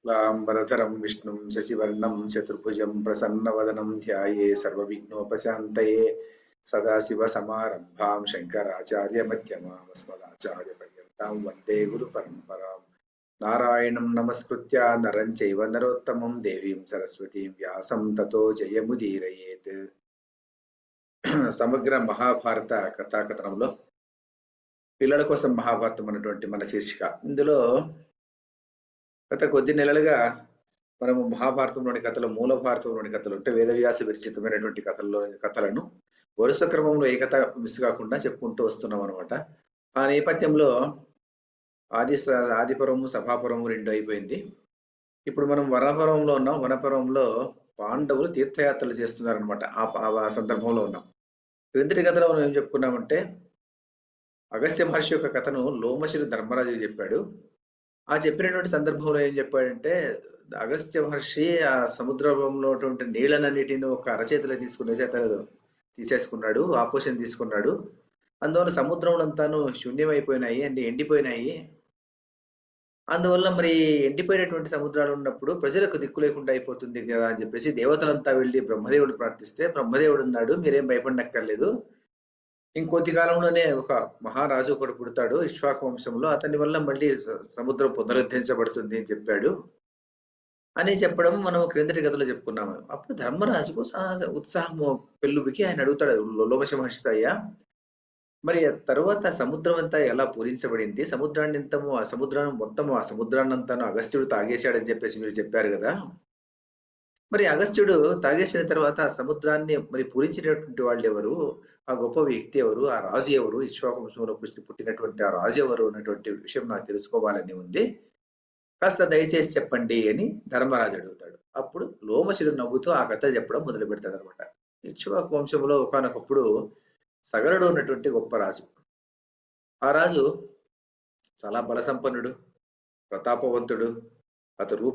शुक्लांबरधरं विष्णुं शशिवर्णं चतुर्भुजं प्रसन्नवदनं ध्याये सर्वविघ्नोपशान्तये सदाशिवसमारम्भां शङ्कराचार्यमध्यमाम् अस्मदाचार्यपर्यन्तां वन्दे गुरुपरम्परां नारायणं नमस्कृत्य नरं चैव नरोत्तमं देवीं सरस्वतीं व्यासं ततो जयमुदीरयेत्। సమగ్ర మహాభారత కథాకథనంలో పిల్లల కోసం మహాభారతం అన్నటువంటి మన శీర్షిక. ఇందులో గత కొద్ది నెలలుగా మనము మహాభారతంలోని కథలు, మూల భారతంలోని కథలు అంటే వేదవ్యాస విరచితమైనటువంటి కథలను వరుస క్రమంలో ఏ కథ మిస్ కాకుండా చెప్పుకుంటూ వస్తున్నాం అనమాట. ఆ నేపథ్యంలో ఆదిపర్వము, సభాపర్వము 2 అయిపోయింది. ఇప్పుడు మనం వనపర్వంలో ఉన్నాం. వనపర్వంలో పాండవులు తీర్థయాత్రలు చేస్తున్నారనమాట. ఆ సందర్భంలో ఉన్నాం. క్రిందటి కథలో మనం ఏం చెప్పుకున్నామంటే, అగస్త్య మహర్షి యొక్క కథను లోమశిరు ధర్మరాజు చెప్పాడు. ఆ చెప్పినటువంటి సందర్భంలో ఏం చెప్పాడంటే, అగస్త్య మహర్షి ఆ సముద్రంలో నీళ్ళనన్నిటిని ఒక అరచేతిలో తీసేసుకున్నాడు, ఆపోషన్ తీసుకున్నాడు. అందువల్ల సముద్రం అంతాను శూన్యమైపోయినాయి అంటే ఎండిపోయినాయి. అందువల్ల మరి ఎండిపోయినటువంటి సముద్రాలు ఉన్నప్పుడు ప్రజలకు దిక్కు లేకుండా అయిపోతుంది కదా అని చెప్పేసి దేవతలంతా వెళ్ళి బ్రహ్మదేవుడు ప్రార్థిస్తే, బ్రహ్మదేవుడు అన్నాడు, మీరేం భయపడనక్కర్లేదు, ఇంకొద్ది కాలంలోనే ఒక మహారాజు ఒకడు పుడతాడు ఇక్ష్వాకు వంశంలో, అతని వల్ల మళ్ళీ సముద్రం పునరుద్ధరించబడుతుంది అని చెప్పాడు అని చెప్పడం మనం క్రిందటి గదిలో చెప్పుకున్నాము. అప్పుడు ధర్మరాజుకు ఉత్సాహము పెళ్ళుబికి ఆయన అడుగుతాడు లోమశ మహర్షితో, అయ్యా మరి తర్వాత సముద్రం అంతా ఎలా పూరించబడింది, ఆ సముద్రాన్నంతాను అగస్త్యుడు తాగేశాడని చెప్పేసి మీరు చెప్పారు కదా, మరి అగస్త్యుడు తాగేసిన తర్వాత ఆ సముద్రాన్ని మరి పూరించినటువంటి వాళ్ళు ఎవరు, ఆ గొప్ప వ్యక్తి ఎవరు, ఆ రాజు ఎవరు, ఇక్ష్వాకు వంశంలో పుట్టినటువంటి ఆ రాజు ఎవరు అన్నటువంటి విషయం నాకు తెలుసుకోవాలని ఉంది, కాస్త దయచేసి చెప్పండి అని ధర్మరాజు అడుగుతాడు. అప్పుడు లోమశిడు నవ్వుతూ ఆ కథ చెప్పడం మొదలు పెడతాడు అనమాట. ఇక్ష్వాకు వంశంలో ఒకనొకప్పుడు సగరుడు ఉన్నటువంటి గొప్ప రాజు. ఆ రాజు చాలా బలసంపన్నుడు, ప్రతాపవంతుడు, అతని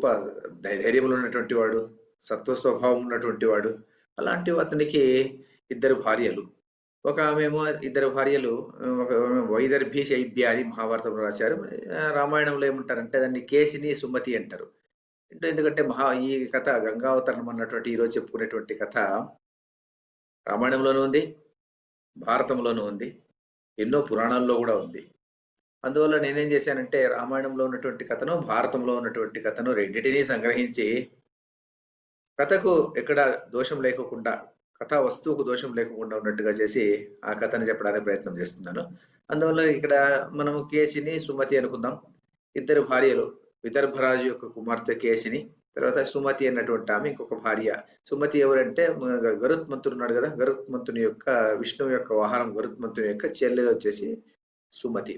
ధైర్యములు ఉన్నటువంటి వాడు, సత్వ స్వభావం ఉన్నటువంటి వాడు. అలాంటి అతనికి 2 భార్యలు. ఒక ఆమెమో 2 భార్యలు, వైదర్భి శైబ్య అని మహాభారతంలో రాశారు. రామాయణంలో ఏమంటారంటే దాన్ని కేసిని, సుమతి అంటారు. ఎందుకంటే ఈ కథ గంగావతరణం అన్నటువంటి ఈరోజు చెప్పుకునేటువంటి కథ రామాయణంలోనూ ఉంది, భారతంలోనూ ఉంది, ఎన్నో పురాణాల్లో కూడా ఉంది. అందువల్ల నేనేం చేశానంటే రామాయణంలో ఉన్నటువంటి కథను, భారతంలో ఉన్నటువంటి కథను రెండింటినీ సంగ్రహించి కథకు ఎక్కడ దోషం లేకుండా, కథా వస్తువుకు దోషం లేకుండా ఉన్నట్టుగా చేసి ఆ కథను చెప్పడానికి ప్రయత్నం చేస్తున్నాను. అందువల్ల ఇక్కడ మనం కేసిని, సుమతి అనుకుందాం. 2 భార్యలు, విదర్భరాజు యొక్క కుమార్తె కేసిని, తర్వాత సుమతి అన్నటువంటి ఆమె ఇంకొక భార్య. సుమతి ఎవరంటే గరుత్మంతుడు ఉన్నాడు కదా, గరుత్మంతుని యొక్క, విష్ణువు యొక్క వాహనం గరుత్మంతుని యొక్క చెల్లెలు వచ్చేసి సుమతి.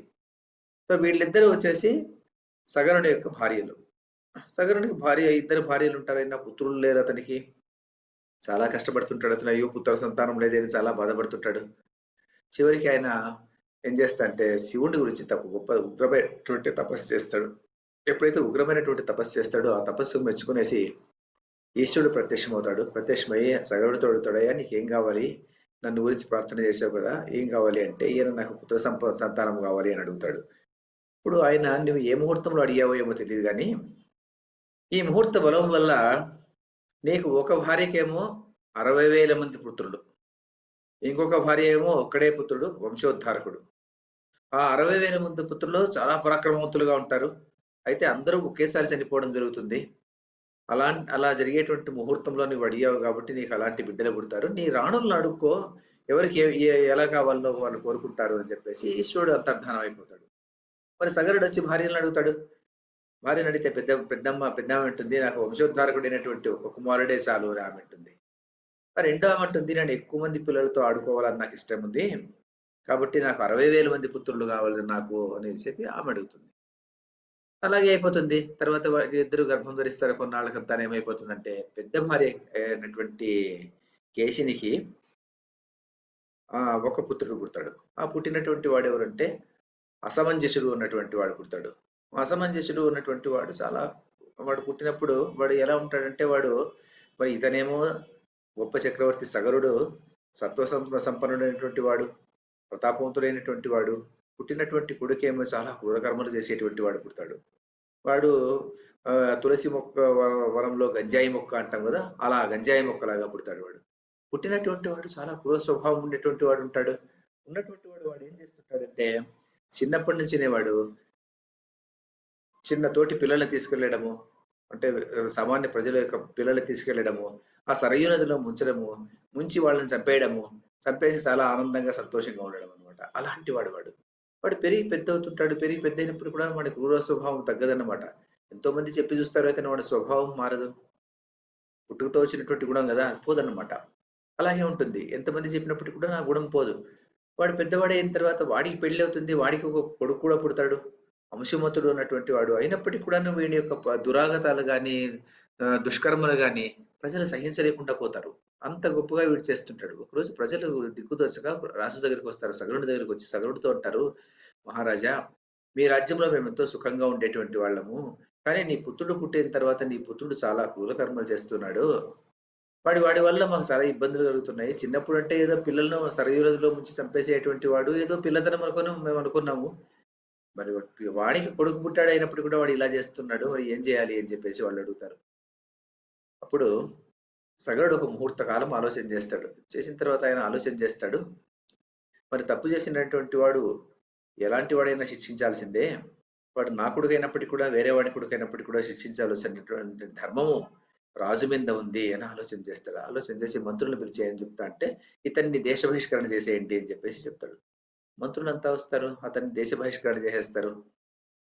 సో వీళ్ళిద్దరూ వచ్చేసి సగరుని యొక్క భార్యలు. సగరునికి 2 భార్యలు ఉంటారైనా పుత్రులు లేరు అతనికి. చాలా కష్టపడుతుంటాడు అతను. అయ్యో పుత్ర సంతానం లేదని చాలా బాధపడుతుంటాడు. చివరికి ఆయన ఏం చేస్తాడంటే శివుడి గురించి ఉగ్రమైనటువంటి తపస్సు చేస్తాడు. ఎప్పుడైతే ఉగ్రమైనటువంటి తపస్సు చేస్తాడో ఆ తపస్సు మెచ్చుకునేసి ఈశ్వరుడు ప్రత్యక్షమవుతాడు. ప్రత్యక్షమయ్యి సగరుడితో అడుగుతాడయ్యా, నీకేం కావాలి, నన్ను గురించి ప్రార్థన చేసావు కదా, ఏం కావాలి అంటే, ఈయన నాకు పుత్ర సంతానం కావాలి అని అడుగుతాడు. ఇప్పుడు ఆయన, నువ్వు ఏ ముహూర్తంలో అడిగావో ఏమో తెలియదు కానీ ఈ ముహూర్త బలం వల్ల నీకు ఒక భార్యకేమో 60,000 మంది పుత్రులు, ఇంకొక భార్య ఏమో ఒక్కడే పుత్రుడు, వంశోద్ధారకుడు. ఆ 60,000 మంది పుత్రులు చాలా పరాక్రమవంతులుగా ఉంటారు. అయితే అందరూ ఒకేసారి చనిపోవడం జరుగుతుంది. అలా జరిగేటువంటి ముహూర్తంలో నువ్వు అడిగావు కాబట్టి నీకు అలాంటి బిడ్డలు పుడతారు. నీ రాణులను అడుక్కో, ఎవరికి ఎలా కావాలో వాళ్ళు కోరుకుంటారు అని చెప్పేసి ఈశ్వరుడు అంతర్ధానం అయిపోతాడు. మరి సగరుడు వచ్చి భార్యలను అడుగుతాడు. భార్యను అడిగితే పెద్దమ్మ అంటుంది, నాకు వంశోద్ధారకుడైనటువంటి ఒక కుమారుడే చాలు అని ఆమె అంటుంది. మరి రెండో ఆమె అంటుంది, నేను ఎక్కువ మంది పిల్లలతో ఆడుకోవాలని నాకు ఇష్టం ఉంది, కాబట్టి నాకు 60,000 మంది పుత్రులు కావాలి నాకు అని చెప్పి ఆమె అడుగుతుంది. అలాగే అయిపోతుంది. తర్వాత ఇద్దరు గర్భం ధరిస్తారు. కొన్నాళ్ళకంతా ఏమైపోతుందంటే పెద్ద భార్య అయినటువంటి కేశినికి ఒక పుత్రుడు పుడతాడు. ఆ పుట్టినటువంటి వాడు ఎవరంటే అసమంజసుడు ఉన్నటువంటి వాడు పుడతాడు. అసమంజసుడు ఉన్నటువంటి వాడు పుట్టినప్పుడు వాడు ఎలా ఉంటాడంటే, మరి ఇతనేమో గొప్ప చక్రవర్తి సగరుడు, సంపన్నుడైనటువంటి వాడు, ప్రతాపవంతుడైనటువంటి వాడు. పుట్టినటువంటి కొడుకేమో చాలా క్రూరకర్మలు చేసేటువంటి వాడు పుడతాడు. వాడు తులసి మొక్క వనంలో గంజాయి మొక్క అంటాం కదా, అలా గంజాయి మొక్కలాగా పుడతాడు వాడు. పుట్టినటువంటి వాడు చాలా క్రూర స్వభావం ఉండేటువంటి వాడు ఉంటాడు. ఉన్నటువంటి వాడు ఏం చేస్తుంటాడంటే, చిన్నప్పటి నుంచినే వాడు చిన్న తోటి పిల్లల్ని తీసుకెళ్ళడము, అంటే సామాన్య ప్రజల యొక్క పిల్లల్ని తీసుకెళ్ళడము, ఆ సరయూ నదిలో ముంచడము, ముంచి వాళ్ళని చంపేయడము, చంపేసి చాలా ఆనందంగా, సంతోషంగా ఉండడం అనమాట. అలాంటి వాడు వాడు. వాడు పెరిగి పెద్దవుతుంటాడు. పెరిగి పెద్దయినప్పుడు కూడా వాడి క్రూర స్వభావం తగ్గదన్నమాట. ఎంతోమంది చెప్పి చూస్తారు అయితే వాడి స్వభావం మారదు. పుట్టుకతో వచ్చినటువంటి గుణం గదా! అది పోదన్నమాట. అలాగే ఉంటుంది. ఎంతమంది చెప్పినప్పటికి కూడా నా గుణం పోదు. వాడు పెద్దవాడయిన తర్వాత వాడికి పెళ్లవుతుంది. వాడికి ఒక కొడుకు కూడా పుడతాడు. అంశుమతుడు అన్నటువంటి వాడు. అయినప్పటికి కూడాను వీడి యొక్క దురాగతాలు గాని, దుష్కర్మలు గాని ప్రజలు సహించలేకుండా పోతారు. అంత గొప్పగా వీడు చేస్తుంటాడు. ఒకరోజు ప్రజలు దిక్కుతోచక రాజు దగ్గరికొస్తారు. సగరుడి దగ్గరికొచ్చి సగరుడితో అంటారు, "మహారాజా, మీ రాజ్యంలో మేమెంతో సుఖంగా ఉండేటువంటి వాళ్ళము. కానీ నీ పుత్రుడు పుట్టిన తర్వాత నీ పుత్రుడు చాలా క్రూర కర్మలు చేస్తున్నాడు. వాడి వల్ల మాకు చాలా ఇబ్బందులు కలుగుతున్నాయి. చిన్నప్పుడంటే ఏదో పిల్లలను సరయూ నదిలో ముంచి చంపేసేటువంటి వాడు ఏదో పిల్లతనం అనుకోని మేము అనుకున్నాము. మరి వాడికి కొడుకు పుట్టాడు అయినప్పటికి కూడా వాడు ఇలా చేస్తున్నాడు. మరి ఏం చేయాలి?" అని చెప్పేసి వాళ్ళు అడుగుతారు. అప్పుడు సగరుడు ఒక ముహూర్త కాలం ఆలోచన చేస్తాడు. చేసిన తర్వాత ఆయన ఆలోచన చేస్తాడు. మరి తప్పు చేసినటువంటి వాడు ఎలాంటి వాడైనా శిక్షించాల్సిందే. వాడు నా కొడుకైనప్పటికి కూడా, వేరే వాడి కొడుకైనప్పటికి కూడా శిక్షించాల్సినటువంటి ధర్మము రాజు మీద ఉంది అని ఆలోచన చేస్తాడు. ఆలోచన చేసి మంత్రులను పిలిచి ఏం చెప్తా అంటే, ఇతన్ని దేశ బహిష్కరణ చేసేయండి అని చెప్పేసి చెప్తాడు. మంత్రులంతా వస్తారు. అతన్ని దేశ బహిష్కరణ చేసేస్తారు.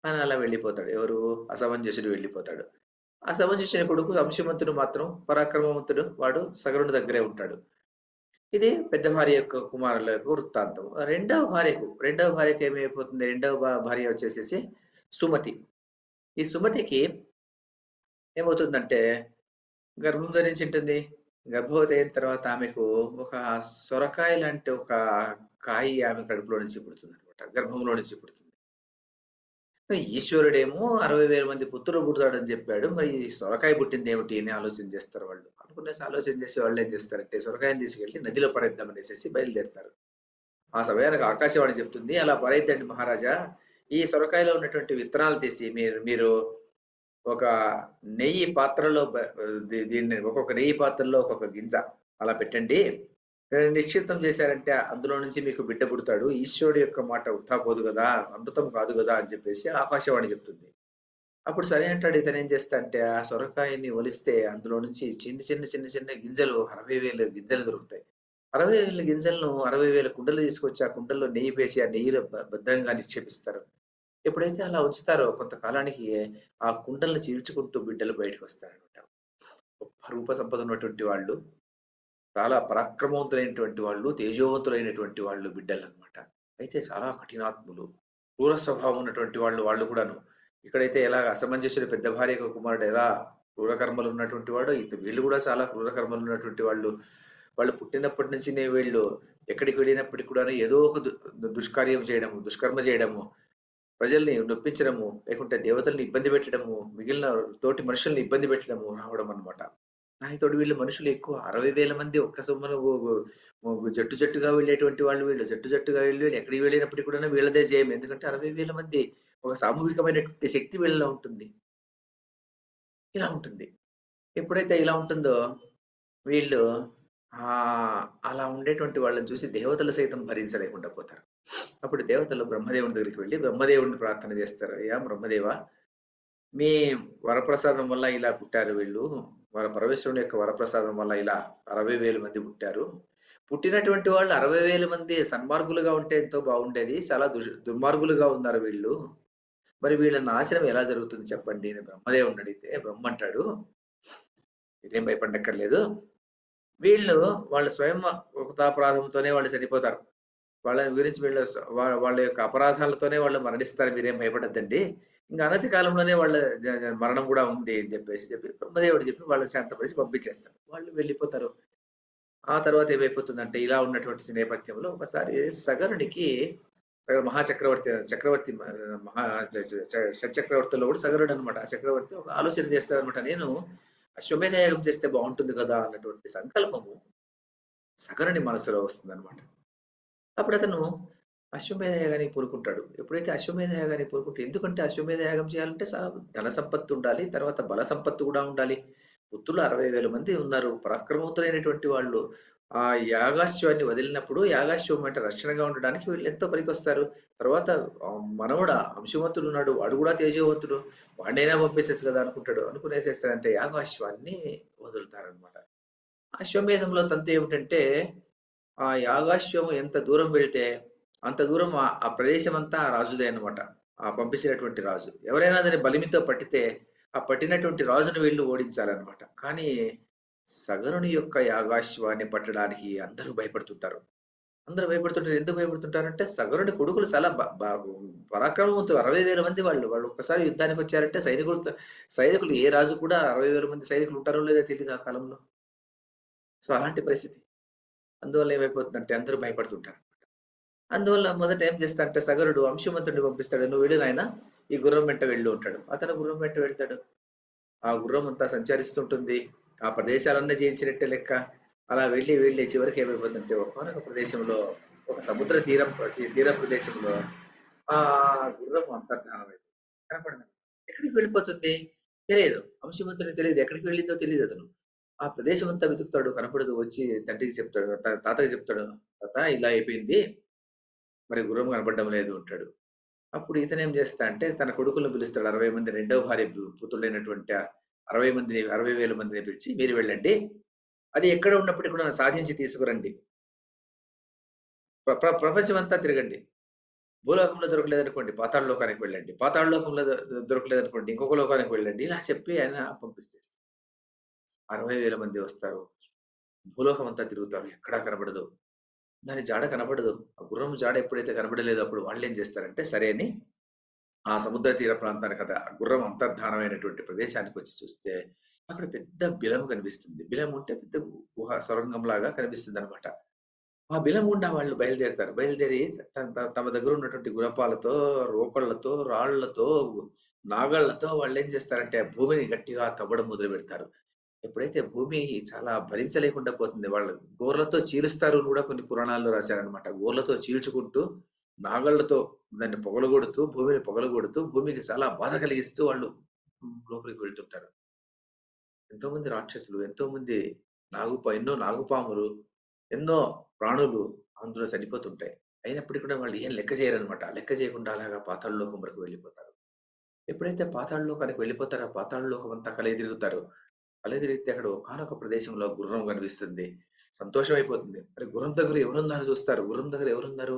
అని అలా వెళ్ళిపోతాడు. ఎవరు? అసమంజసుడు వెళ్ళిపోతాడు. అసమంజసుని కొడుకు అంశుమంతుడు మాత్రం పరాక్రమవంతుడు. వాడు సగరుని దగ్గరే ఉంటాడు. ఇది పెద్ద భార్య యొక్క కుమారుల యొక్క వృత్తాంతం. రెండవ భార్యకి ఏమైపోతుంది? రెండవ భార్య వచ్చేసేసి సుమతి. ఈ సుమతికి ఏమవుతుందంటే గర్భం ధరించుంటుంది. గర్భవతి అయిన తర్వాత ఆమెకు ఒక సొరకాయ లాంటి ఒక కాయి ఆమె కడుపులో నుంచి పుడుతుందనమాట. గర్భంలో నుంచి పుడుతుంది. మరి ఈశ్వరుడేమో 60,000 మంది పుత్రులు పుడతాడని చెప్పాడు. మరి ఈ సొరకాయ పుట్టిందేమిటి అని ఆలోచన చేస్తారు వాళ్ళు. అనుకునేసి ఆలోచన చేసి వాళ్ళేం చేస్తారంటే సొరకాయని తీసుకెళ్ళి నదిలో పడేద్దాం అనేసేసి బయలుదేరుతారు. ఆ సమయానికి ఆకాశవాణి చెప్తుంది, "అలా పడేయద్దండి మహారాజా. ఈ సొరకాయలో ఉన్నటువంటి విత్తనాలు తీసి మీరు మీరు ఒక నెయ్యి పాత్రలో దీన్ని ఒక్కొక్క నెయ్యి పాత్రలో ఒక్కొక్క గింజ అలా పెట్టండి. నిక్షిప్తం చేశారంటే అందులో నుంచి మీకు బిడ్డ పుడతాడు. ఈశ్వరుడు యొక్క మాట వృథా పోదు గదా! అమృతం కాదు గదా!" అని చెప్పేసి ఆకాశవాణి చెప్తుంది. అప్పుడు సరే అంటాడు. ఇతనేం చేస్తాడంటే ఆ సొరకాయని ఒలిస్తే అందులో నుంచి చిన్న గింజలు 60,000 గింజలు దొరుకుతాయి. 60,000 గింజలను 60,000 కుండలు తీసుకొచ్చి ఆ కుండల్లో నెయ్యి వేసి ఆ నెయ్యిలో భద్రంగా నిక్షేపిస్తారు. ఎప్పుడైతే అలా ఉంచుతారో కొంతకాలానికి ఆ కుండలను చీల్చుకుంటూ బిడ్డలు బయటకొస్తారనమాట. గొప్ప రూప సంపద ఉన్నటువంటి వాళ్ళు, చాలా పరాక్రమవంతులైనటువంటి వాళ్ళు, తేజోవంతులైనటువంటి వాళ్ళు బిడ్డలనమాట. అయితే చాలా కఠినాత్ములు, క్రూర స్వభావం ఉన్నటువంటి వాళ్ళు కూడాను. ఇక్కడైతే ఎలాగ అసమంజసుడు పెద్ద భార్యకు కుమారుడు ఎలా క్రూర కర్మలు ఉన్నటువంటి వాడో, వీళ్ళు కూడా చాలా క్రూర కర్మలు ఉన్నటువంటి వాళ్ళు. వాళ్ళు పుట్టినప్పటి నుంచినే వీళ్ళు ఎక్కడికి వెళ్ళినప్పటికి కూడాను ఏదో ఒక దుష్కార్యం చేయడము, దుష్కర్మ చేయడము, ప్రజల్ని నొప్పించడము, లేకుంటే దేవతల్ని ఇబ్బంది పెట్టడము, మిగిలిన తోటి మనుషుల్ని ఇబ్బంది పెట్టడము రావడం అన్నమాట. దానికి తోడు వీళ్ళు మనుషులు ఎక్కువ. 60,000 మంది ఒక్క సొమ్మన జట్టుగా వెళ్ళేటువంటి వాళ్ళు వీళ్ళు. జట్టుగా వెళ్లి ఎక్కడికి వెళ్ళినప్పటికి కూడాను వీళ్ళదే జయం. ఎందుకంటే 60,000 మంది ఒక సామూహికమైనటువంటి శక్తి వీళ్ళలో ఉంటుంది. ఇలా ఉంటుంది. ఎప్పుడైతే ఇలా ఉంటుందో వీళ్ళు అలా ఉండేటువంటి వాళ్ళని చూసి దేవతలు సైతం భరించలేకుండా పోతారు. అప్పుడు దేవతలు బ్రహ్మదేవుని దగ్గరికి వెళ్లి బ్రహ్మదేవుడిని ప్రార్థన చేస్తారు. "అయ్యా బ్రహ్మదేవా! మీ వరప్రసాదం వల్ల ఇలా పుట్టారు వీళ్ళు. పరమేశ్వరుని యొక్క వరప్రసాదం వల్ల ఇలా 60,000 మంది పుట్టారు. పుట్టినటువంటి వాళ్ళు 60,000 మంది సన్మార్గులుగా ఉంటే ఎంతో బాగుండేది. చాలా దుర్మార్గులుగా ఉన్నారు వీళ్ళు. మరి వీళ్ళ నాశనం ఎలా జరుగుతుంది చెప్పండి" అని బ్రహ్మదేవుడిని అడిగితే బ్రహ్మ అంటాడు, "మీరేం భయపడక్కర్లేదు. వీళ్ళు వాళ్ళ స్వయం కృతాపరాధంతోనే వాళ్ళు చనిపోతారు. వాళ్ళ గురించి వీళ్ళ వాళ్ళ యొక్క అపరాధాలతోనే వాళ్ళు మరణిస్తారు. మీరేం భయపడొద్దండి. ఇంక అనతి కాలంలోనే వాళ్ళ మరణం గూడా ఉంది" అని చెప్పి బ్రహ్మదేవుడు చెప్పి వాళ్ళని శాంతపరిచి పంపించేస్తాడు. వాళ్ళు వెళ్ళిపోతారు. ఆ తర్వాత ఏమైపోతుందంటే ఇలా ఉన్నటువంటి నేపథ్యంలో ఒకసారి సగరునికి మహాచక్రవర్తి చక్రవర్తి మహా షట్చక్రవర్తుల్లో కూడా సగరుడనమాట. ఆ చక్రవర్తి ఒక ఆలోచన చేస్తాడనమాట. నేను అశ్వమేధ యాగం చేస్తే బావుంటుంది కదా! అన్నటువంటి సంకల్పము సగరుని మనసులో వస్తుందనమాట. అప్పుడతను అశ్వమేధ యాగానికి పూనుకుంటాడు. ఎప్పుడైతే అశ్వమేధ యాగానికి పూనుకుంటే ఎందుకంటే అశ్వమేధ యాగం చేయాలంటే ధన సంపత్తి ఉండాలి. తర్వాత బల సంపత్తి గూడా ఉండాలి. పుత్రులు 60,000 మంది ఉన్నారు. పరాక్రమవంతులైనటువంటి వాళ్ళు. ఆ యాగాశ్వాన్ని వదిలినప్పుడు యాగాశ్వం వెంట రక్షణగా ఉండడానికి వీళ్ళెంతో పనికొస్తారు. తర్వాత మనవడా అంశవంతుడున్నాడు. వాడు గూడా తేజోవంతుడు. వాడినైనా పంపించొచ్చు కదా! అనుకుంటాడు. అనుకునేసేస్తాడంటే యాగాశ్వాన్ని వదులుతారనమాట. అశ్వమేధంలో తంతేమిటంటే ఆ యాగాశ్వము ఎంత దూరం వెళ్తే, అంత దూరం ఆ ప్రదేశమంతా ఆ రాజుదే అన్నమాట. ఆ పంపించినటువంటి రాజు. ఎవరైనా దాన్ని బలిమితో పట్టితే, ఆ పట్టినటువంటి రాజును వెళ్లి ఓడించాలన్నమాట. కానీ సగరుని యొక్క యాగాశ్వాన్ని పట్టడానికి అందరూ భయపడుతుంటారు. అందరూ భయపడుతుంటారు. ఎందుకు భయపడుతుంటారంటే, సగరుని కొడుకులు చాలా బ బ పరాక్రమవంతులు. 60,000 మంది వాళ్ళు. వాళ్ళు ఒక్కసారి యుద్ధానికొచ్చారంటే సైనికులు ఏ రాజు కూడా 60,000 మంది సైనికులు ఉంటారో లేదో తెలీదు ఆ కాలంలో. సో, అలాంటి పరిస్థితి. అందువల్ల ఏమైపోతుందంటే అందరూ భయపడుతుంటారు. అందువల్ల మొదట ఏం చేస్తాడంటే సగరుడు అంశుమంతుడిని పంపిస్తాడు. "నువ్వు వెళ్ళు నాయనా, ఈ గుర్రం వెంట వెళ్ళు" అంటాడు. అతను గుర్రం వెంట వెళ్తాడు. ఆ గుర్రం అంతా సంచరిస్తుంటుంది. ఆ ప్రదేశాలన్నీ జయించినట్టే లెక్క. అలా వెళ్ళి, వెళ్ళి చివరికి ఏమైపోతుందంటే ఒకానొక ప్రదేశంలో ఒక సముద్ర తీర ప్రదేశంలో ఆ గుర్రం అంతర్ధానమైపోతుంది. కనపడదు. ఎక్కడికి వెళ్ళిపోతుంది? తెలియదు. అంశుమంతుడికి తెలీదు. ఎక్కడికి వెళ్ళిందో తెలీదతను. ఆ ప్రదేశం అంతా వెతుకుతాడు. కనపడదు. వచ్చి తండ్రికి చెప్తాడు. తాతకి చెప్తాడు. "తాత ఇలా అయిపోయింది. మరి గుర్రం కనపడడం లేదు" అంటాడు. అప్పుడు ఇతనేం చేస్తా అంటే తన కొడుకులను పిలుస్తాడు. 60 మంది రెండవ భార్య పుత్రులైనటువంటి 60,000 మందిని పిలిచి మీరు వెళ్ళండి. అది ఎక్కడ ఉన్నప్పటికి కూడా సాధించి తీసుకురండి. ప్రపంచమంతా తిరగండి. భూలోకంలో దొరకలేదనుకోండి పాతాళ లోకానికి వెళ్ళండి. పాతాళ లోకంలో దొరకలేదనుకోండి ఇంకొక లోకానికి వెళ్ళండి. ఇలా చెప్పి ఆయన పంపిస్తే 60,000 మంది వస్తారు. భూలోకం అంతా తిరుగుతారు. ఎక్కడా కనబడదు. దాని జాడ కనబడదు. ఆ గుర్రం జాడ ఎప్పుడైతే కనబడలేదో అప్పుడు వాళ్ళేం చేస్తారంటే సరే అని ఆ సముద్ర తీర ప్రాంతానికి ఆ గుర్రం అంతర్ధానమైనటువంటి ప్రదేశానికొచ్చి చూస్తే, అక్కడ పెద్ద బిలం కనిపిస్తుంది. బిలం ఉంటే పెద్ద గుహ సొరంగంలాగా కనిపిస్తుందనమాట. ఆ బిలం గుండా వాళ్ళు బయలుదేరుతారు. బయలుదేరి తమ దగ్గర ఉన్నటువంటి గుణపాలతో, రోకళ్ళతో, రాళ్ళతో, నాగళ్ళతో వాళ్ళేం చేస్తారంటే, ఆ భూమిని గట్టిగా తవ్వడం మొదలుపెడతారు. ఎప్పుడైతే భూమి చాలా భరించలేకుండా పోతుంది. వాళ్ళు గోర్లతో చీలుస్తారు అని కూడా కొన్ని పురాణాల్లో రాశారనమాట. గోర్లతో చీల్చుకుంటూ, నాగళ్ళతో దాన్ని పొగలగొడుతూ, భూమిని పొగలగొడుతూ, భూమికి చాలా బాధ కలిగిస్తూ వాళ్ళు లోపలికి వెళ్తుంటారు. ఎంతోమంది రాక్షసులు, ఎంతోమంది ఎన్నో నాగుపాములు, ఎన్నో ప్రాణులు అందులో చనిపోతుంటాయి. అయినప్పటికి కూడా వాళ్ళు ఏం లెక్క చేయరనమాట. లెక్క చేయకుండా అలాగా పాతాళ లోకం వరకు వెళ్ళిపోతారు. ఎప్పుడైతే పాతాళ లోకానికి వెళ్ళిపోతారో, ఆ పాతాళ లోకం అంతా కలయతిరుగుతారు. కలయతిరిగితే అక్కడ ఒకానొక ప్రదేశంలో గుర్రం కనిపిస్తుంది. సంతోషమైపోతుంది. మరి గుర్రం దగ్గర ఎవరున్నారో చూస్తారు. గుర్రం దగ్గర ఎవరున్నారు?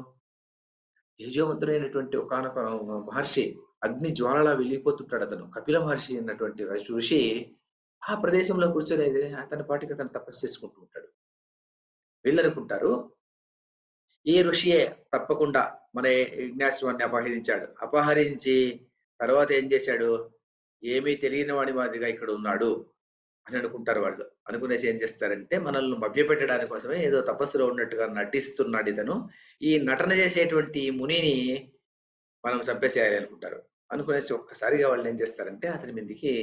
తేజోవంతుడైనటువంటి ఒకానొక మహర్షి అగ్ని జ్వాలలా వెలిగిపోతుంటాడతను. కపిల మహర్షి అన్నటువంటి ఋషి ఆ ప్రదేశంలో కూర్చొని అతని పాటికి అతను తపస్సు చేసుకుంటూ ఉంటాడు. వీళ్ళనుకుంటారు ఈ ఋషియే తప్పకుండా మన యజ్ఞాశ్వాన్ని అపహరించాడు. అపహరించి తర్వాత ఏం చేశాడు? ఏమీ తెలియని వాడి మాదిరిగా ఇక్కడ ఉన్నాడు అని అనుకుంటారు వాళ్ళు. అనుకునేసి ఏం చేస్తారంటే మనల్ని మభ్యపెట్టడానికి కోసమే ఏదో తపస్సులో ఉన్నట్టుగా నటిస్తున్నాడితను. ఈ నటన చేసేటువంటి ఈ మునిని మనం చంపేసేయాలి అనుకుంటారు. అనుకునేసి ఒక్కసారిగా వాళ్ళేం చేస్తారంటే అతని మీదకి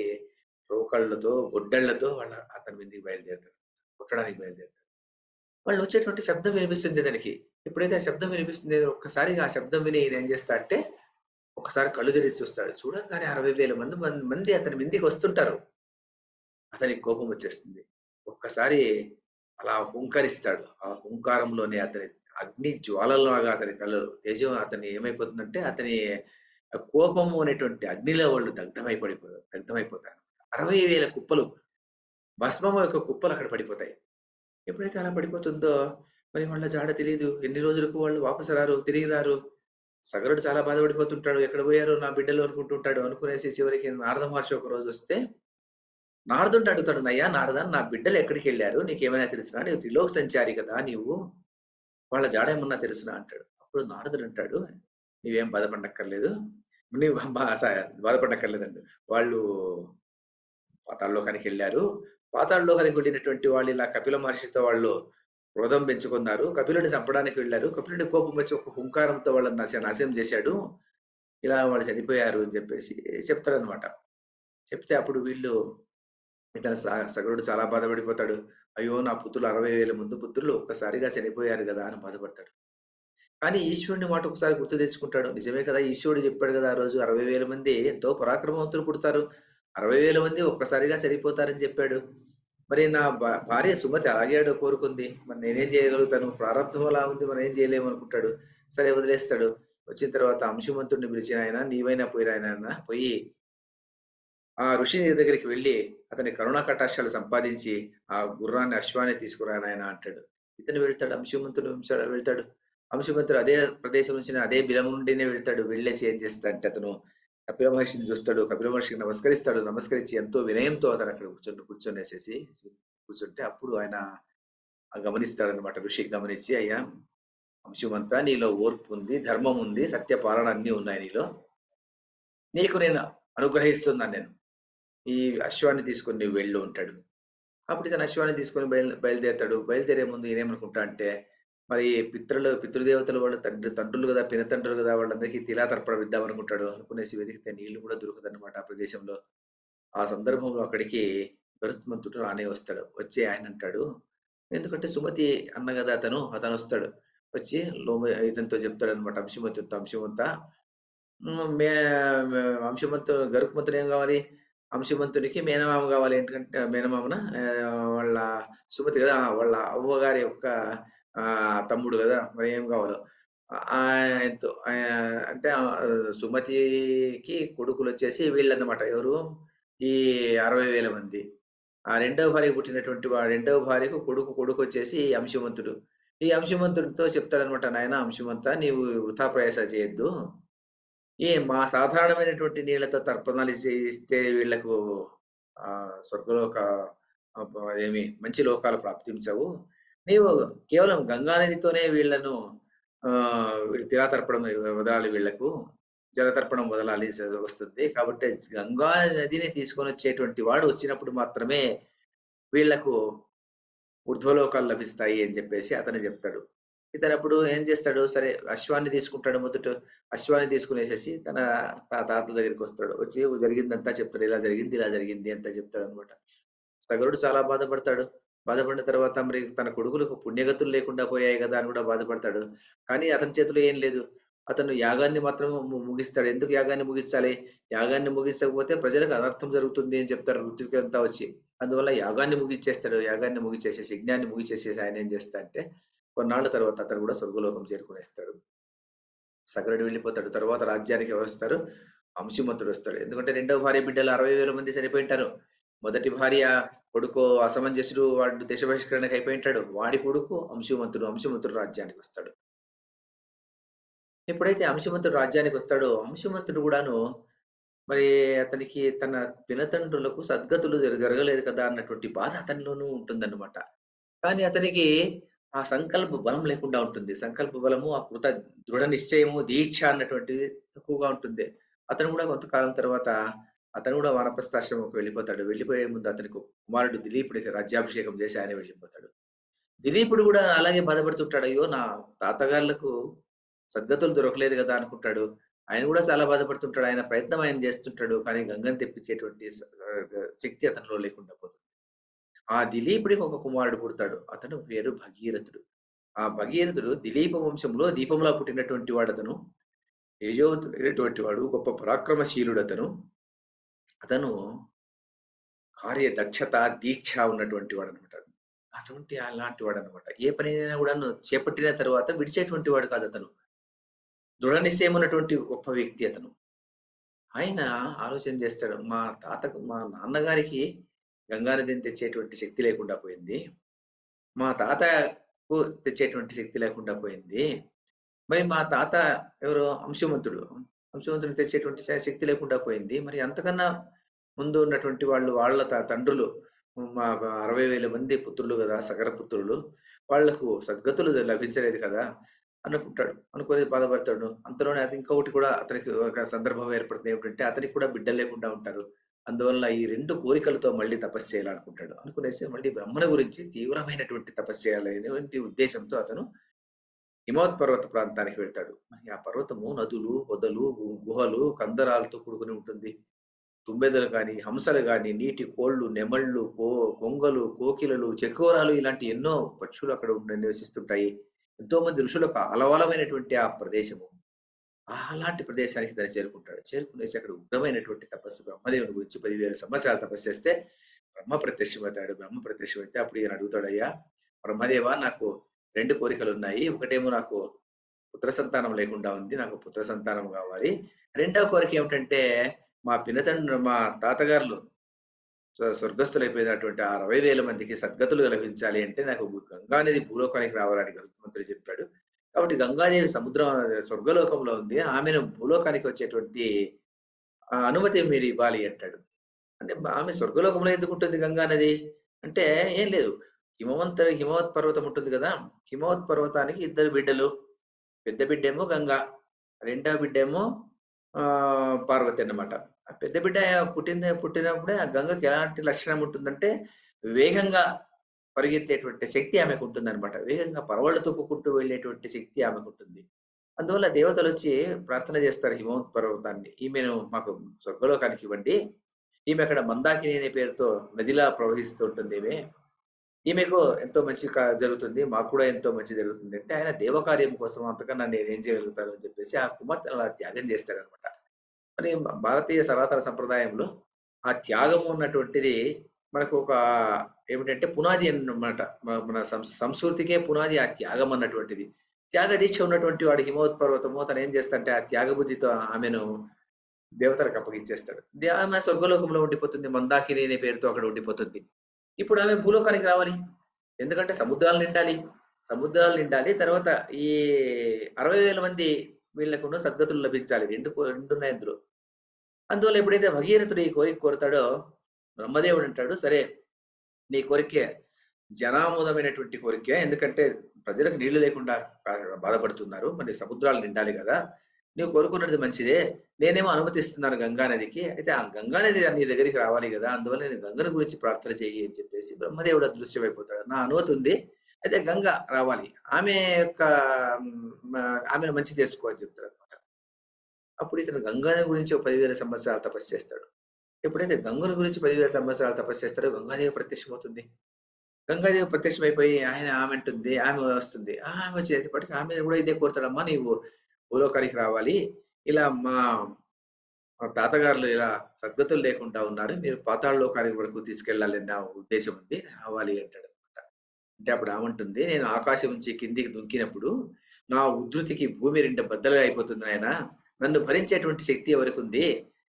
రోకళ్ళతో, గొడ్డళ్ళతో అతని మీదకి బయలుదేరుతారు. కొట్టడానికి బయలుదేరుతారు. వాళ్ళొచ్చేటువంటి శబ్దం వినిపిస్తుంది ఇతనికి. ఎప్పుడైతే ఆ శబ్దం వినిపిస్తుంది ఒక్కసారిగా ఆ శబ్దం విని ఈయన ఏం చేస్తాడంటే ఒక్కసారి కళ్ళు తెరిచి చూస్తాడు. చూడంగానే 60,000 మంది అతని మీదకొస్తుంటారు. అతనికి కోపం వచ్చేస్తుంది. ఒక్కసారి అలా హుంకరిస్తాడు. ఆ హుంకారంలోనే అతని అగ్ని జ్వాలల్లాగా అతని కళ్ళు తేజం అతని ఏమైపోతుందంటే అతని కోపము అనేటువంటి అగ్నిలో వాళ్ళు దగ్ధమైపోతారు. 60,000 కుప్పలు భస్మము యొక్క కుప్పలు అక్కడ పడిపోతాయి. ఎప్పుడైతే అలా పడిపోతుందో మరి వాళ్ళ జాడ తెలీదు. ఎన్ని రోజులకు వాళ్ళు వాపసు రారు, తిరిగి రారు. సగరుడు చాలా బాధపడిపోతుంటాడు. ఎక్కడ పోయారో నా బిడ్డలు అనుకుంటుంటాడు. అనుకునేసి చివరికి నారద మహర్షి ఒకరోజొస్తే నారదుడిని అడుగుతాడు. "నయ్యా నారద నా బిడ్డలు ఎక్కడికెళ్లారు? నీకేమైనా తెలుసునా? నీవు త్రిలోక సంచారి కదా నీవు. వాళ్ళ జాడ ఏమన్నా తెలుసునా?" అంటాడు. అప్పుడు నారదుడు అంటాడు, "నీవేం బాధపడనక్కర్లేదు. నీవు బాధపడనక్కర్లేదండి. వాళ్ళు పాతాళలోకానికెళ్లారు. పాతాళలోకానికి వెళ్ళినటువంటి వాళ్ళు ఇలా కపిల మహర్షితో వాళ్ళు క్రోధం పెంచుకున్నారు. కపిలుడిని చంపడానికి వెళ్లారు. కపిలుడి కోపం వచ్చి ఒక హుంకారంతో వాళ్ళని నాశనం చేశాడు. ఇలా వాళ్ళు చనిపోయారు" అని చెప్పేసి చెప్తాడనమాట. చెప్తే అప్పుడు వీళ్ళు సగరుడు చాలా బాధపడిపోతాడు. అయ్యో! నా పుత్రులు 60,000 పుత్రులు ఒక్కసారిగా చనిపోయారు గదా! అని బాధపడతాడు. కానీ ఈశ్వరుని మాట ఒకసారి గుర్తు తెచ్చుకుంటాడు. నిజమే కదా! ఈశ్వరుడు చెప్పాడు కదా! ఆ రోజు 60,000 మంది ఎంతో పరాక్రమవంతులు పుడతారు. 60,000 మంది ఒక్కసారిగా సరిపోతారని చెప్పాడు. మరి నా భార్య సుమతి అలాగే కోరుకుంది. మరి నేనేం చేయగలుగుతాను? ప్రారంధం అలా ఉంది. మనం ఏం చేయలేము అనుకుంటాడు. సరే వదిలేస్తాడు. వచ్చిన తర్వాత అంశుమంతుడిని పిలిచి, "నాయనా నీవైనా పోయిరా నాయనా పోయి ఆ ఋషి దగ్గరికి వెళ్లి అతని కరుణా కటాక్షాలు సంపాదించి ఆ గుర్రాన్ని, అశ్వాన్ని తీసుకురా నాయనా" అంటాడు. ఇతను వెళ్తాడు. వెళ్తాడు. అంశుమంతుడు అదే ప్రదేశం నుంచి అదే బిలం నుండినే వెళ్తాడు. వెళ్ళేసి ఏం చేస్తాడంటే అతను కపిల మహర్షిని చూస్తాడు. కపిల మహర్షికి నమస్కరిస్తాడు. నమస్కరించి ఎంతో వినయంతో అతను అక్కడ కూర్చొనేసేసి కూర్చుంటే అప్పుడు ఆయన గమనిస్తాడనమాట. ఋషి గమనించి, "అయ్యా అంశుమంతా నీలో ఓర్పు ఉంది, ధర్మం ఉంది, సత్యపాలన అన్నీ ఉన్నాయి నీలో. నీకు నేను అనుగ్రహిస్తున్నాను నేను. ఈ అశ్వాన్ని తీసుకొని నువ్వు వెళ్ళు" అంటాడు. అప్పుడు ఇతను అశ్వాన్ని తీసుకొని బయలుదేరతాడు. బయలుదేరే ముందు ఈయనేమనుకుంటా అంటే, మరి పితృదేవతలు వాళ్ళ తండ్రులు గదా! పినతండ్రులు గదా! వాళ్ళందరికీ తిలాతర్పణం ఇద్దామనుకుంటాడు. అనుకునేసి వెతికితే నీళ్లు కూడా దొరకదనమాట ఆ ప్రదేశంలో. ఆ సందర్భంలో అక్కడికి గరుత్మంతుడు రానే వస్తాడు. వచ్చి ఆయనంటాడు, ఎందుకంటే సుమతి అన్న గదా అతను, అతనొస్తాడు. వచ్చి ఇతనితో చెప్తాడనమాట అంశుమంతుడితో, "అంశుమంతా హ్మ్. గరుత్మంతుడు ఏం గావాలి? అంశుమంతుడికి మేనమామ గావాలి. ఎందుకంటే మేనమామనా? వాళ్ళ సుమతి గదా! వాళ్ళ అవ్వగారి యొక్క తమ్ముడు గదా! మరి ఏం గావాలో. ఆయనతో అంటే సుమతికి కొడుకులొచ్చేసి వీళ్ళన్నమాట. ఎవరు? ఈ 60,000 మంది. ఆ రెండవ భార్యకు పుట్టినటువంటి రెండవ భార్యకు కొడుకొచ్చేసి అంశుమంతుడు. ఈ అంశుమంతుడితో చెప్తాడన్నమాట, "నాయనా అంశుమంతా నీవు వృథా ప్రయాస చేయొద్దు. మా సాధారణమైనటువంటి నీళ్ళతో తర్పణాలు చేయిస్తే వీళ్ళకు స్వర్గలోక ఏమి మంచి లోకాలు ప్రాప్తించవు. నీవు కేవలం గంగా నదితోనే వీళ్ళను వీళ్ళు తిలాతర్పణం వదలాలి వీళ్ళకు. జలతర్పణం వదలాలి వస్తుంది. కాబట్టి గంగా నదిని తీసుకొనొచ్చేటువంటి వాడు వచ్చినప్పుడు మాత్రమే వీళ్ళకు ఊర్ధ్వలోకాలు లభిస్తాయి అని చెప్పేసి అతను జెప్తాడు. ఇతనప్పుడు ఏం చేస్తాడు, సరే అశ్వాన్ని తీసుకుంటాడు మొదట. అశ్వాన్ని తీసుకొనేసేసి తన తాతల దగ్గరికొస్తాడు. వచ్చి జరిగిందంతా చెప్తాడు. ఇలా జరిగింది అంతా చెప్తాడనమాట. సగరుడు చాలా బాధపడతాడు. బాధపడిన తర్వాత మరి తన కొడుకులకు పుణ్యగతులు లేకుండా పోయాయి గదా! అని గూడా బాధపడతాడు. కానీ అతని చేతిలో ఏం లేదు. అతను యాగాన్ని మాత్రం ముగిస్తాడు. ఎందుకు యాగాన్ని ముగించాలి? యాగాన్ని ముగించకపోతే ప్రజలకు అనర్థం జరుగుతుంది అని చెప్తారు ఋత్వికులంతా వచ్చి. అందువల్ల యాగాన్ని ముగిచ్చేస్తాడు. యాగాన్ని ముగిచ్చేసేసి, యజ్ఞాన్ని ముగిచ్చేసేసి ఆయనేం చేస్తాడంటే, కొన్నాళ్ళ తర్వాత అతను గూడా స్వర్గలోకం చేరుకునేస్తాడు. సగరుడు వెళ్ళిపోతాడు. తర్వాత రాజ్యానికి ఎవరొస్తారు? అంశుమంతుడొస్తాడు. ఎందుకంటే రెండవ భార్య బిడ్డలు 60,000 మంది చనిపోయుంటారు. మొదటి భార్య కొడుకు అసమంజసుడు వాడు దేశ బహిష్కరణకు అయిపోయుంటాడు. వాడి కొడుకు అంశుమంతుడు. అంశుమంతుడు రాజ్యానికొస్తాడు. ఎప్పుడైతే అంశుమంతుడు రాజ్యానికొస్తాడో, అంశుమంతుడు గూడాను మరి అతనికి తన పినతండ్రులకు సద్గతులు జరగలేదు కదా! అన్నటువంటి బాధ అతనిలోనూ ఉంటుందన్నమాట. కానీ అతనికి ఆ సంకల్ప బలం లేకుండా ఉంటుంది. సంకల్ప బలము, ఆ దృఢ నిశ్చయము, దీక్ష అన్నటువంటిది తక్కువగా ఉంటుంది. అతను గూడా కొంతకాలం తర్వాత అతను గూడా వానప్రస్థాశ్రమంకి వెళ్ళిపోతాడు. వెళ్ళిపోయే ముందు అతనికి ఒక కుమారుడు దిలీపుడికి రాజ్యాభిషేకం చేసి ఆయన వెళ్ళిపోతాడు. దిలీపుడు గూడా అలాగే బాధపడుతుంటాడు. అయ్యో! నా తాతగార్లకు సద్గతులు దొరకలేదు గదా! అనుకుంటాడు. ఆయన గూడా చాలా బాధపడుతుంటాడు. ఆయన ప్రయత్నం ఆయన జేస్తుంటాడు. కానీ గంగని తెప్పించేటువంటి శక్తి అతనిలో లేకుండా పోతుంది. ఆ దిలీపుడికి ఒక కుమారుడు పుడతాడు. అతను పేరు భగీరథుడు. ఆ భగీరథుడు దిలీప వంశంలో దీపంలా పుట్టినటువంటి వాడతను. తేజోవంతుడైనటువంటి వాడు. గొప్ప పరాక్రమశీలుడతను. అతను కార్యదక్షత, దీక్ష ఉన్నటువంటి వాడనమాట. అలాంటి వాడనమాట. ఏ పనినైనా గూడాను చేపట్టిన తరువాత విడిచేటువంటి వాడు కాదతను. దృఢ నిశ్చయం ఉన్నటువంటి గొప్ప వ్యక్తి అతను. ఆయన ఆలోచన చేస్తాడు. మా నాన్నగారికి గంగా నదిని తెచ్చేటువంటి శక్తి లేకుండా పోయింది. మా తాతకు తెచ్చేటువంటి శక్తి లేకుండా పోయింది. మరి మా తాత ఎవరు? అంశుమంతుడు. అంశుమంతుడికి తెచ్చేటువంటి శక్తి లేకుండా పోయింది. మరి అంతకన్నా ముందు ఉన్నటువంటి వాళ్ళు వాళ్ళ తండ్రులు 60,000 మంది పుత్రులు గదా! సగర పుత్రులు. వాళ్లకు సద్గతులు లభించలేదు కదా! అనుకుంటాడు. అనుకోని బాధపడతాడు. అంతలోనే అది ఇంకొకటి కూడా అతనికి ఒక సందర్భం ఏర్పడుతుంది. ఏమిటంటే అతనికి కూడా బిడ్డలు లేకుండా ఉంటారు. అందువల్ల ఈ 2 కోరికలతో మళ్ళీ తపస్సు చేయాలనుకుంటాడు. అనుకునేసి మళ్ళీ బ్రహ్మను గురించి తీవ్రమైనటువంటి తపస్సు చేయాలనేటువంటి ఉద్దేశంతో అతను హిమవత్ పర్వత ప్రాంతానికి వెళ్తాడు. మరి ఆ పర్వతము నదులు, పొదలు, గుహలు, కందరాలతో కూడుకొని ఉంటుంది. తుమ్మెదలు గాని, హంసలు గాని, నీటి కోళ్ళు, నెమళ్ళు, కొంగలు, కోకిలలు, చెకోరాలు ఇలాంటి ఎన్నో పక్షులు అక్కడ నివసిస్తుంటాయి. ఎంతోమంది ఋషులకు ఆలవాలమైనటువంటి ఆ ప్రదేశము. అలాంటి ప్రదేశానికి తను చేరుకుంటాడు. చేరుకునేసి అక్కడ ఉగ్రమైనటువంటి తపస్సు బ్రహ్మదేవుని గురించి 10,000 సంవత్సరాలు తపస్సు చేస్తే బ్రహ్మ ప్రత్యక్షమవుతాడు. బ్రహ్మ ప్రత్యక్షమైతే అప్పుడు ఈయన అడుగుతాడు, "అయ్యా బ్రహ్మదేవా, నాకు 2 కోరికలున్నాయి. ఒకటేమో నాకు పుత్ర సంతానం లేకుండా ఉంది. నాకు పుత్ర సంతానం కావాలి. రెండవ కోరిక ఏమిటంటే మా తాతగారులు స్వర్గస్థులైపోయినటువంటి ఆ 60,000 మందికి సద్గతులు లభించాలి అంటే నాకు గంగా నది భూలోకానికి రావాలని గరుత్మంతుడు చెప్పాడు. కాబట్టి గంగాదేవి స్వర్గలోకంలో ఉంది. ఆమెను భూలోకానికి వచ్చేటువంటి అనుమతి మీరివ్వాలి" అంటాడు. అంటే ఆమె స్వర్గలోకంలో ఎందుకుంటుంది గంగా నది? అంటే ఏం లేదు. హిమవత్ పర్వతం ఉంటుంది గదా! హిమవత్ పర్వతానికి ఇద్దరు బిడ్డలు. పెద్ద బిడ్డేమో గంగ. రెండో బిడ్డేమో పార్వతి అన్నమాట. ఆ పెద్ద బిడ్డ పుట్టినప్పుడే ఆ గంగకి ఎలాంటి లక్షణం ఉంటుందంటే, వేగంగా పరిగెత్తేటువంటి శక్తి ఆమెకుంటుందన్నమాట. వేగంగా పరవళ్ళు తొక్కుకుంటూ వెళ్ళేటువంటి శక్తి ఆమెకుంటుంది. అందువల్ల దేవతలొచ్చి ప్రార్థన చేస్తారు హిమవత్ పర్వతాన్ని. ఈమెను మాకు స్వర్గలోకానికి ఇవ్వండి. ఈమె అక్కడ మందాకిని అనే పేరుతో నదిలా ప్రవహిస్తూ ఉంటుందీమె. ఈమెకు ఎంతో మంచి జరుగుతుంది. మాకు కూడా ఎంతో మంచి జరుగుతుంది అంటే, ఆయన దేవకార్యం కోసం అంతకన్నా నేనేం చేయగలుగుతాను అని చెప్పేసి ఆ కుమార్తెను అలా త్యాగం చేస్తాడనమాట. మరి భారతీయ సనాతన సంప్రదాయంలో ఆ త్యాగం ఉన్నటువంటిది మనకు ఒక ఏమిటంటే పునాది అన్నమాట. మన సంస్కృతికే పునాది ఆ త్యాగం అన్నటువంటిది. త్యాగ దీక్ష ఉన్నటువంటి వాడు హిమవత్ పర్వతము తనేం చేస్తాడంటే ఆ త్యాగబుద్ధితో ఆమెను దేవతలకు అప్పగిచ్చేస్తాడు. ఆమె స్వర్గలోకంలో ఉండిపోతుంది. మందాకిని అనే పేరుతో అక్కడ ఉండిపోతుంది. ఇప్పుడు ఆమె భూలోకానికి రావాలి. ఎందుకంటే సముద్రాలు నిండాలి. సముద్రాలు నిండాలి. తర్వాత ఈ 60,000 మంది వీళ్ళకును సద్గతులు లభించాలి. 2 ఉన్నాయి అందులో. అందువల్ల ఎప్పుడైతే భగీరథుడు ఈ కోరిక కోరుతాడో, బ్రహ్మదేవుడు అంటాడు, "సరే, నీ కోరికే జనామోదమైనటువంటి కోరికే. ఎందుకంటే ప్రజలకు నీళ్లు లేకుండా బాధపడుతున్నారు. మరి సముద్రాలు నిండాలి గదా! నీవు కోరుకున్నది మంచిదే. నేనేమో అనుమతిస్తున్నాను గంగా నదికి. అయితే ఆ గంగా నది నీ దగ్గరికి రావాలి గదా! అందువల్ల నేను గంగను గురించి ప్రార్థన చెయ్యి" అని చెప్పేసి బ్రహ్మదేవుడు అదృశ్యమైపోతాడు. నా అనుమతి ఉంది. అయితే గంగ రావాలి. ఆమె యొక్క ఆమెను మంచి చేసుకో అని చెప్తాడన్నమాట. అప్పుడు ఇతను గంగను గురించి ఒక 10,000 సంవత్సరాలు తపస్సు చేస్తాడు. ఎప్పుడైతే గంగను గురించి 10,000 సంవత్సరాలు తపస్సు చేస్తాడో గంగాదేవి ప్రత్యక్షమవుతుంది. గంగాదేవి ప్రత్యక్షమైపోయి ఆమె అంటుంది. ఆమె వస్తుంది. ఆమె వచ్చేటప్పటికి ఆమె కూడా ఇదే కోరుతాడమ్మా, నీవు భూలోకానికి రావాలి. ఇలా మా తాతగారులు ఇలా సద్గతులు లేకుండా ఉన్నారు. మీరు పాతాళ లోకానికి వరకు తీసుకెళ్ళాలని నా ఉద్దేశ్యం ఉంది. రావాలి అంటాడన్నమాట. అంటే అప్పుడు ఆమంటుంది, "నేను ఆకాశం నుంచి కిందికి దుంకినప్పుడు నా ఉద్ధృతికి భూమి 2 బద్దలుగా అయిపోతుంది నాయనా. నన్ను భరించేటువంటి శక్తి ఎవరికుంది?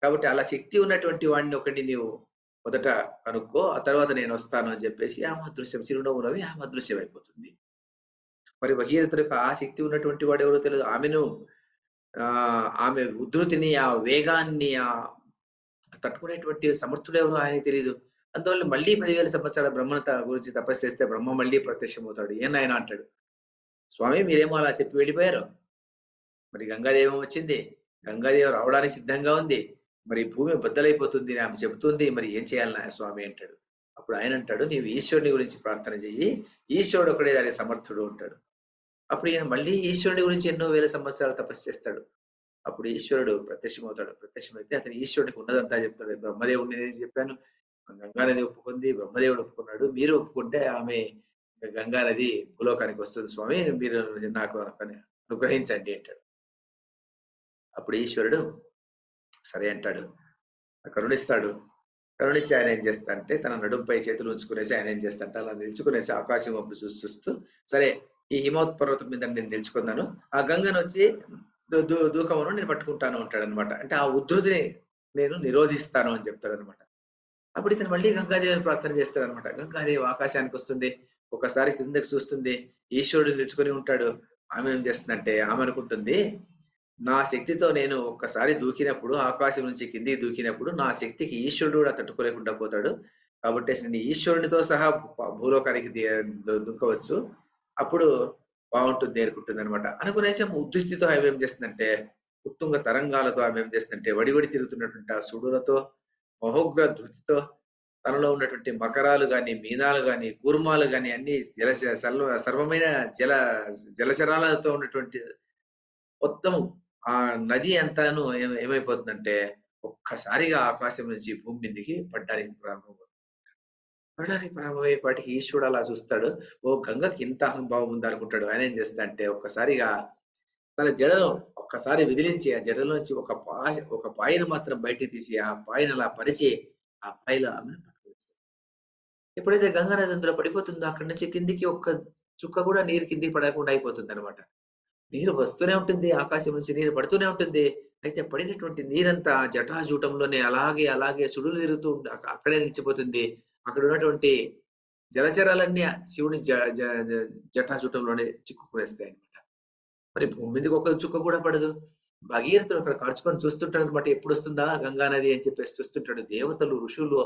కాబట్టి అలా శక్తి ఉన్నటువంటి వాడిని ఒకడిని నీవు మొదట కనుక్కో. ఆ తర్వాత నేనొస్తాను" అని చెప్పేసి ఆమె అదృశ్యం చిరునవ్వు నవ్వి ఆమె అదృశ్యమైపోతుంది. మరి భగీరథుడికి ఆ శక్తి ఉన్నటువంటి వాడెవరో తెలీదు. ఆమె ఉద్ధృతిని, ఆ వేగాన్ని తట్టుకునేటువంటి సమర్థుడెవరో ఆయనకి తెలీదు. అందువల్ల మళ్ళీ 10,000 సంవత్సరాల బ్రహ్మను గురించి తపస్సు చేస్తే బ్రహ్మ మళ్ళీ ప్రత్యక్షమవుతాడు. "ఏం నాయనా" అంటాడు. "స్వామి మీరేమో అలా చెప్పి వెళ్ళిపోయారు. మరి గంగాదేవి వచ్చింది. గంగాదేవి రావడానికి సిద్ధంగా ఉంది. మరి భూమి బద్దలైపోతుంది అని ఆమె చెబుతుంది. మరి ఏం చేయాలి నా స్వామి" అంటాడు. అప్పుడు ఆయన అంటాడు, "నీవు ఈశ్వరుని గురించి ప్రార్థన చెయ్యి. ఈశ్వరుడు ఒక్కడే దానికి సమర్థుడు" అంటాడు. అప్పుడు ఈయన మళ్ళీ ఈశ్వరుడి గురించి ఎన్నో వేల సంవత్సరాలు తపస్సు చేస్తాడు. అప్పుడు ఈశ్వరుడు ప్రత్యక్షమవుతాడు. ప్రత్యక్షమైతే అతను ఈశ్వరుడికి ఉన్నదంతా చెప్తాడు. బ్రహ్మదేవుడిని నేను చెప్పాను. గంగానది ఒప్పుకుంది. బ్రహ్మదేవుడు ఒప్పుకున్నాడు. మీరు ఒప్పుకుంటే ఆమె గంగానది భూలోకానికి వస్తుంది స్వామి. మీరు నాకు అనుగ్రహించండి అంటాడు. అప్పుడు ఈశ్వరుడు సరే అంటాడు. కరుణిస్తాడు. కరుణించి ఆయన ఏం చేస్తాడంటే తన నడుంపై చేతులు ఉంచుకునేసి ఆయన ఏం చేస్తాడంటే అలా నిల్చుకునేసి ఆకాశం వైపు చూస్తూ సరే, ఈ హిమవత్ పర్వతం మీద నేను నిలుచుకున్నాను. ఆ గంగనొచ్చి దూకమను నేను పట్టుకుంటాను అంటాడన్నమాట. అంటే ఆ ఉద్ధృతిని నేను నిరోధిస్తాను అని చెప్తాడన్నమాట. అప్పుడు ఇతను మళ్ళీ గంగాదేవిని ప్రార్థన చేస్తాడన్నమాట. గంగాదేవి ఆకాశానికొస్తుంది. ఒకసారి కిందకి చూస్తుంది. ఈశ్వరుడు నిలుచుకొని ఉంటాడు. ఆమె ఏం చేస్తుందంటే ఆమె అనుకుంటుంది, నా శక్తితో నేను ఒక్కసారి దూకినప్పుడు ఆకాశం నుంచి కిందికి దూకినప్పుడు నా శక్తికి ఈశ్వరుడు కూడా తట్టుకోలేకుండా పోతాడు. కాబట్టేసి నేను ఈశ్వరునితో సహా భూలోకానికి దుంకవచ్చు. అప్పుడు బావుంటుంది అనుకుంటుందనమాట. అనుకునేసి ఉద్ధృతితో ఆమె ఏం చేస్తుందంటే, ఉత్తుంగ తరంగాలతో ఆమె ఏం చేస్తుందంటే వడి తిరుగుతున్నటువంటి ఆ సుడులతో, మహోగ్ర ధృతితో తనలో ఉన్నటువంటి మకరాలు గాని, మీనాలు గాని, కూర్మాలు గాని అన్నీ సర్వమైన జల జలచరాలతో ఉన్నటువంటి మొత్తము ఆ నది అంతాను ఏమైపోతుందంటే, ఒక్కసారిగా ఆకాశం నుంచి భూమి మీదకి పడ్డానికి ప్రారంభమవుతుంది. పడడానికి ప్రారంభమయ్యేపాటికి ఈశ్వరుడు అలా చూస్తాడు. ఓ గంగకి ఇంత అహంభావం ఉందనుకుంటాడు. ఆయన ఏం చేస్తా అంటే ఒక్కసారిగా తన జడలో ఒక్కసారి విదిలించి ఆ జడలోంచి ఒక పాయను మాత్రం బయటికి తీసి ఆ పాయను అలా పరిచి ఆ పాయలో ఆమెను పట్టుకొనిస్తాడు. ఎప్పుడైతే గంగా నది అందులో పడిపోతుందో అక్కడి నుంచి కిందికి ఒక్క చుక్క కూడా నీరు కిందికి పడకుండా అయిపోతుందన్నమాట. నీరు వస్తూనే ఉంటుంది. ఆకాశం నుంచి నీరు పడుతూనే ఉంటుంది. అయితే పడినటువంటి నీరంతా జటాజూటంలోనే అలాగే, అలాగే సుడులు తిరుగుతూ అక్కడే నిలిచిపోతుంది. అక్కడ ఉన్నటువంటి జలచరాలన్నీ శివుని జ జ జ జటాజూటంలోనే చిక్కుకునేస్తాయన్నమాట. మరి భూమి మీదకి ఒక చుక్క కూడా పడదు. భగీరథుడు అక్కడ కడుచుకొని చూస్తుంటాడన్నమాట. ఎప్పుడొస్తుందా గంగా నది అని చెప్పేసి చూస్తుంటాడు. దేవతలు, ఋషులు,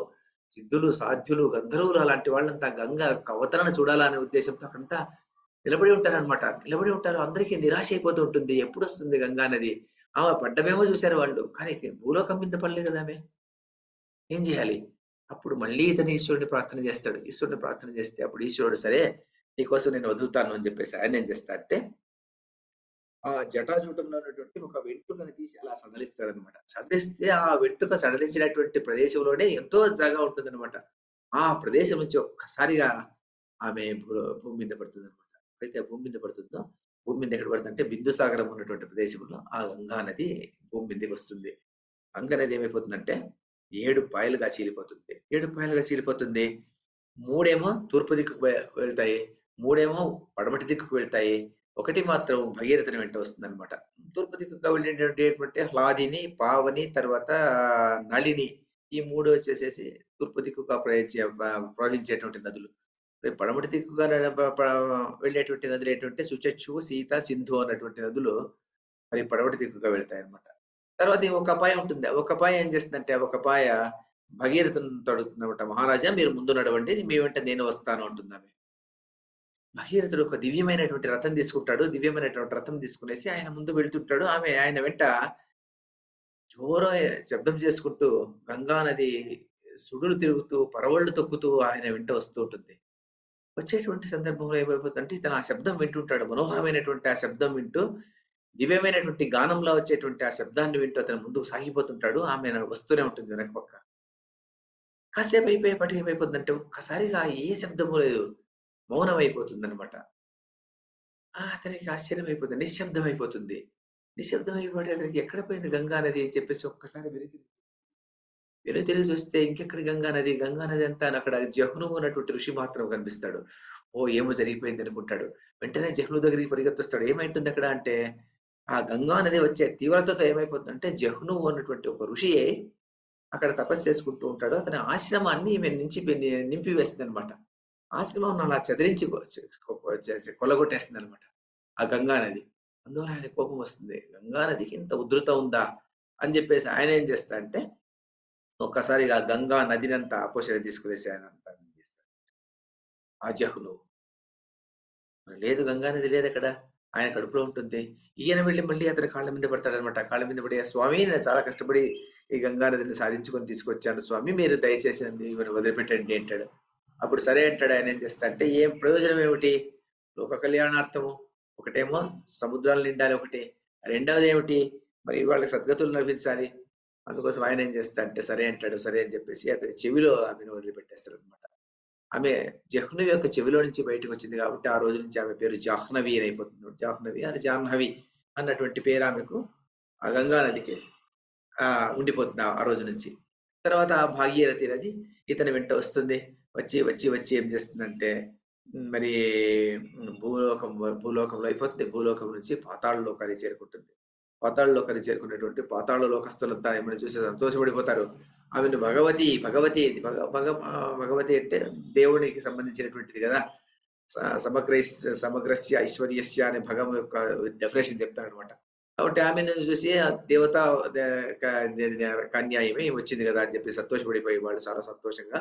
సిద్ధులు, సాధ్యులు, గంధర్వులు అలాంటి వాళ్ళంతా గంగ యొక్క అవతరణ చూడాలా అనే ఉద్దేశంతో అక్కడంతా నిలబడి ఉంటారనమాట. నిలబడి ఉంటారు. అందరికీ నిరాశ అయిపోతూ ఉంటుంది. ఎప్పుడొస్తుంది గంగా నది? ఆమె పడ్డమేమో చూసారు వాళ్ళు. కానీ భూలోకం మీద పడలేదు కదా ఆమె. ఏం జేయాలి? అప్పుడు మళ్ళీ ఇతను ఈశ్వరుడిని ప్రార్థన జేస్తాడు. ఈశ్వరుడిని ప్రార్థన జేస్తే అప్పుడు ఈశ్వరుడు సరే నీకోసం నేను వదులుతాను అని జెప్పేసి ఆయనేం చేస్తా అంటే ఆ జటాజూటంలో ఉన్నటువంటి ఒక వెంట్రుకని తీసి అలా సడలిస్తాడనమాట. సడలిస్తే ఆ వెంట్రుక సడలించినటువంటి ప్రదేశంలోనే ఎంతో జాగా ఉంటుందనమాట. ఆ ప్రదేశం నుంచి ఒక్కసారిగా ఆమె భూమి మీద పడుతుందనమాట. ఎప్పుడైతే భూమి మీద పడుతుందో, భూమి మీద ఎక్కడ పడుతుందంటే బిందుసాగరం ఉన్నటువంటి ప్రదేశంలో ఆ గంగా నది భూమి మీదకొస్తుంది. గంగా నది ఏమైపోతుందంటే 7 పాయలుగా చీలిపోతుంది. 7 పాయలుగా చీలిపోతుంది. 3 తూర్పు దిక్కుకు వెళ్తాయి. 3 పడమటి దిక్కుకు వెళ్తాయి. ఒకటి మాత్రం భగీరథుని వెంట వస్తుందన్నమాట. తూర్పు దిక్కుగా వెళ్ళేటటువంటి హ్లాదిని, పావని తర్వాత నళిని ఈ 3 వచ్చేసేసి తూర్పు దిక్కుగా ప్రవహించేటువంటి నదులు. పడమటి దిక్కుగా న ప ప వెళ్ళేటువంటి నదులు ఏంటంటే సుచక్షు, సీత, సింధు అన్నటువంటి నదులు మరి పడమటి దిక్కుగా వెళ్తాయన్నమాట. తర్వాత ఒక పాయ ఉంటుంది. ఒక పాయ ఏం చేస్తుందంటే ఒక పాయ భగీరథునితో అడుగుతుందన్నమాట. "మహారాజా మీరు ముందు నడవండి. మీ వెంట నేను వస్తాను" అంటుందామె. భగీరథుడు ఒక దివ్యమైనటువంటి రథం తీసుకుంటాడు. దివ్యమైనటువంటి రథం తీసుకునేసి ఆయన ముందు వెళ్తుంటాడు. ఆయన వెంట జోర శబ్దం చేసుకుంటూ గంగా నది సుడులు తిరుగుతూ, పరవళ్ళు తొక్కుతూ ఆయన వెంట వస్తూ ఉంటుంది. వచ్చేటువంటి సందర్భంలో ఏమైపోతుందంటే ఇతను ఆ శబ్దం వింటుంటాడు. మనోహరమైనటువంటి ఆ శబ్దం వింటూ, దివ్యమైనటువంటి గానంలా వచ్చేటువంటి ఆ శబ్దాన్ని వింటూ అతను ముందుకు సాగిపోతుంటాడు. ఆమె వస్తూనే ఉంటుంది వెనక పక్క. కాసేపు అయిపోయేపాటికి ఏమైపోతుందంటే ఒక్కసారిగా ఏ శబ్దము లేదు. మౌనమైపోతుందనమాట. అతనికి ఆశ్చర్యమైపోతుంది. నిశ్శబ్దమైపోతుంది. నిశ్శబ్దమైపోయేటప్పటికి ఎక్కడ పోయింది గంగా నది అని చెప్పేసి ఒక్కసారి వెనుతిరిగి చూస్తే ఇంకెక్కడ గంగా నది? గంగా నది అంతా అని అక్కడ జహ్నువు అన్నటువంటి ఋషి మాత్రం కనిపిస్తాడు. ఓహ్! ఏమో జరిగిపోయింది అనుకుంటాడు. వెంటనే జహ్నువు దగ్గరికి పరిగెత్తొస్తాడు. ఏమైంటుందక్కడ అంటే, ఆ గంగా నది వచ్చే తీవ్రతతో ఏమైపోతుందంటే, జహ్నువు అన్నటువంటి ఒక ఋషి అక్కడ తపస్సు చేసుకుంటూ ఉంటాడు. అతని ఆశ్రమాన్ని ఈమె నింపివేస్తుందనమాట. ఆశ్రమంను అలా చెదిరించి కొ చె కొ చె చె కొల్లగొట్టేస్తుందనమాట. ఆ గంగా నది. అందువల్ల ఆయనకి కోపం వస్తుంది. గంగా నదికి ఇంత ఉధృత ఉందా? అని జెప్పేసి ఆయనేం చేస్తాడంటే ఒక్కసారిగా గంగా నదినంతా ఆపోషణ తీసుకునేసి ఆయనంతా చేస్తాడు. ఆ జహ్ను. లేదు గంగా నది లేదక్కడ. ఆయన కడుపులో ఉంటుంది. ఈయన వెళ్లి మళ్ళీ అతని కాళ్ళ మీద పడతాడనమాట. కాళ్ళ మీద పడి "స్వామి నేను చాలా కష్టపడి ఈ గంగా నదిని సాధించుకొని తీసుకొచ్చాను స్వామి. మీరు దయచేసి నన్ను ఈమెను వదిలిపెట్టండి" అంటాడు. అప్పుడు సరే అంటాడు. ఆయన ఏం చేస్తాడంటే ఏం ప్రయోజనం ఏమిటి? లోక కళ్యాణార్థము. ఒకటేమో సముద్రాలు నిండాలి ఒకటి. రెండవదేమిటి? మరి వాళ్ళకి సద్గతులు లభించాలి. అందుకోసం ఆయన ఏం చేస్తాడంటే సరే అంటాడు. సరే అని చెప్పేసి అతని చెవిలో ఆమెను వదిలిపెట్టేస్తాడనమాట. ఆమె జహ్ను యొక్క చెవిలో నుంచి బయటకొచ్చింది కాబట్టి, ఆ రోజు నుంచి ఆమె పేరు జాహ్నవి అని అయిపోతుంది. జాహ్నవి అని జాహ్నవి అన్నటువంటి పేరు ఆమెకు ఆ గంగా నదికేసి ఉండిపోతుంది ఆ రోజు నుంచి. తర్వాత ఆ భాగీరథి నది ఇతని వెంట వస్తుంది. వచ్చి ఏం చేస్తుందంటే మరి భూలోకంలో అయిపోతుంది. భూలోకం నుంచి పాతాళ లోకానికి చేరుకుంటుంది. పాతాళ లోకానికి చేరుకున్నటువంటి పాతాళ లోకస్తులంతా ఆమెను చూసి సంతోషపడిపోతారు. ఆమెను భగవతి అంటే దేవునికి సంబంధించినటువంటిది గదా! స సమగ్రైస్ సమగ్రస్య ఐశ్వర్యస్య అనే భగం యొక్క డెఫినిషన్ చెప్తాడనమాట. కాబట్టి ఆమెను చూసి ఆ దేవత ద క ద ద కన్య ఈమె వచ్చింది గదా! అని చెప్పి సంతోషపడిపోయి వాళ్ళు చాలా సంతోషంగా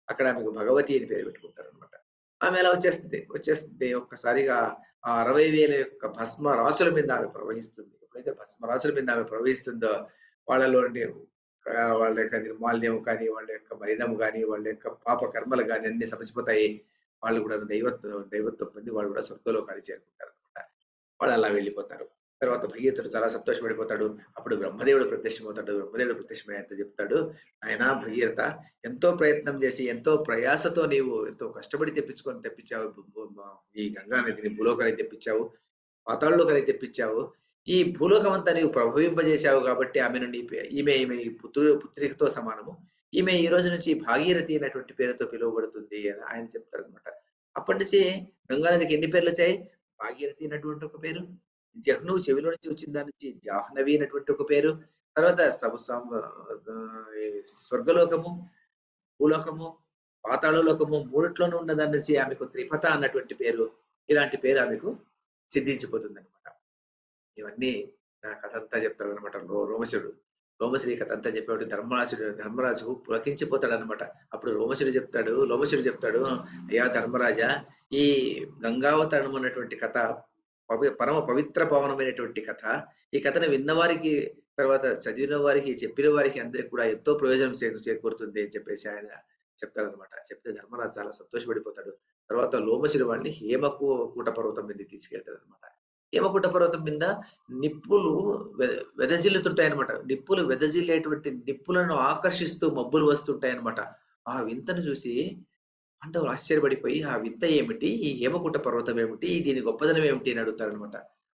అక్కడ ఆమెకు భగవతి అని పేరు పెట్టుకుంటారనమాట. ఆమె అలా వచ్చేస్తుంది. ఒక్కసారిగా ఆ 60,000 యొక్క భస్మ రాసుల మీద ఆమె ప్రవహిస్తుంది. ఎప్పుడైతే భస్మ రాసుల మీద ఆమె ప్రవహిస్తుందో వాళ్ళలోని వాళ్ళ యొక్క నిర్మాల్యం కానీ, వాళ్ళ యొక్క మలినం గాని, వాళ్ళ యొక్క పాప కర్మలు గాని అన్నీ సమసిపోతాయి. వాళ్ళు కూడా దైవత్వం పొంది వాళ్ళు కూడా స్వర్గలోకానికి చేరుకుంటారనమాట. వాళ్ళలా వెళ్ళిపోతారు. తర్వాత భగీరథుడు చాలా సంతోషపడిపోతాడు. అప్పుడు బ్రహ్మదేవుడు ప్రత్యక్షమవుతాడు. బ్రహ్మదేవుడు ప్రత్యక్షమయ్యాక చెప్తాడు, "నాయనా భగీరథ, ఎంతో ప్రయత్నం చేసి, ఎంతో ప్రయాసతో నీవు ఎంతో కష్టపడి తెప్పించావు. ఈ గంగా నదిని భూలోకానికి తెప్పించావు. పాతాళలోకానికి తెప్పించావు. ఈ భూలోకం అంతా నీవు ప్రభవింపజేశావు కాబట్టి ఆమెను ఈమె నీ పుత్రికతో సమానము. ఈమె ఈ రోజు నుంచి భాగీరథి అనేటువంటి పేరుతో పిలువబడుతుంది" అని ఆయన చెప్తారనమాట. అప్పటినుంచి గంగా నదికి ఎన్ని పేర్లొచ్చాయి? భాగీరథి అన్నటువంటి ఒక పేరు. జహ్నువు చెవిలో నుంచి వచ్చిన దాని నుంచి జాహ్నవి అనేటువంటి ఒక పేరు. తర్వాత ఈ స్వర్గలోకము, భూలోకము, పాతాళ లోకము మూడిట్లోనూ ఉన్న దాని నుంచి ఆమెకు త్రిపథ అన్నటువంటి పేరు. ఇలాంటి పేరు ఆమెకు సిద్ధించిపోతుందనమాట. ఇవన్నీ కథంతా చెప్తాడనమాట రోమశుడు. రోమశ్రీ కథంతా చెప్పేవాడు ధర్మరాజుకు పులకించిపోతాడనమాట. అప్పుడు లోమశుడు చెప్తాడు, "అయ్యా ధర్మరాజా, ఈ గంగావతరణం అన్నటువంటి కథ పరమ పవిత్ర పావనమైనటువంటి కథ. ఈ కథను విన్నవారికి, తర్వాత చదివిన వారికి, చెప్పిన వారికి అందరికి కూడా ఎంతో ప్రయోజనం చేకూరుతుంది" అని చెప్పేసి ఆయన చెప్తాడనమాట. చెప్తే ధర్మరాజు చాలా సంతోషపడిపోతాడు. తర్వాత లోమశుడు వాడిని కూట పర్వతం మీదకి తీసుకెళ్తాడనమాట. హేమకూట పర్వతం మీద నిప్పులు వెదజిల్లుతుంటాయన్నమాట. నిప్పులు వెదజిల్లేటువంటి నిప్పులను ఆకర్షిస్తూ మబ్బులు వస్తుంటాయన్నమాట. ఆ వింతను చూసి పాండవులు ఆశ్చర్యపడిపోయి, "ఆ వింత ఏమిటి? ఈ హేమకూట పర్వతం ఏమిటి? దీని గొప్పదనం ఏమిటి?" అని అడుగుతారనమాట.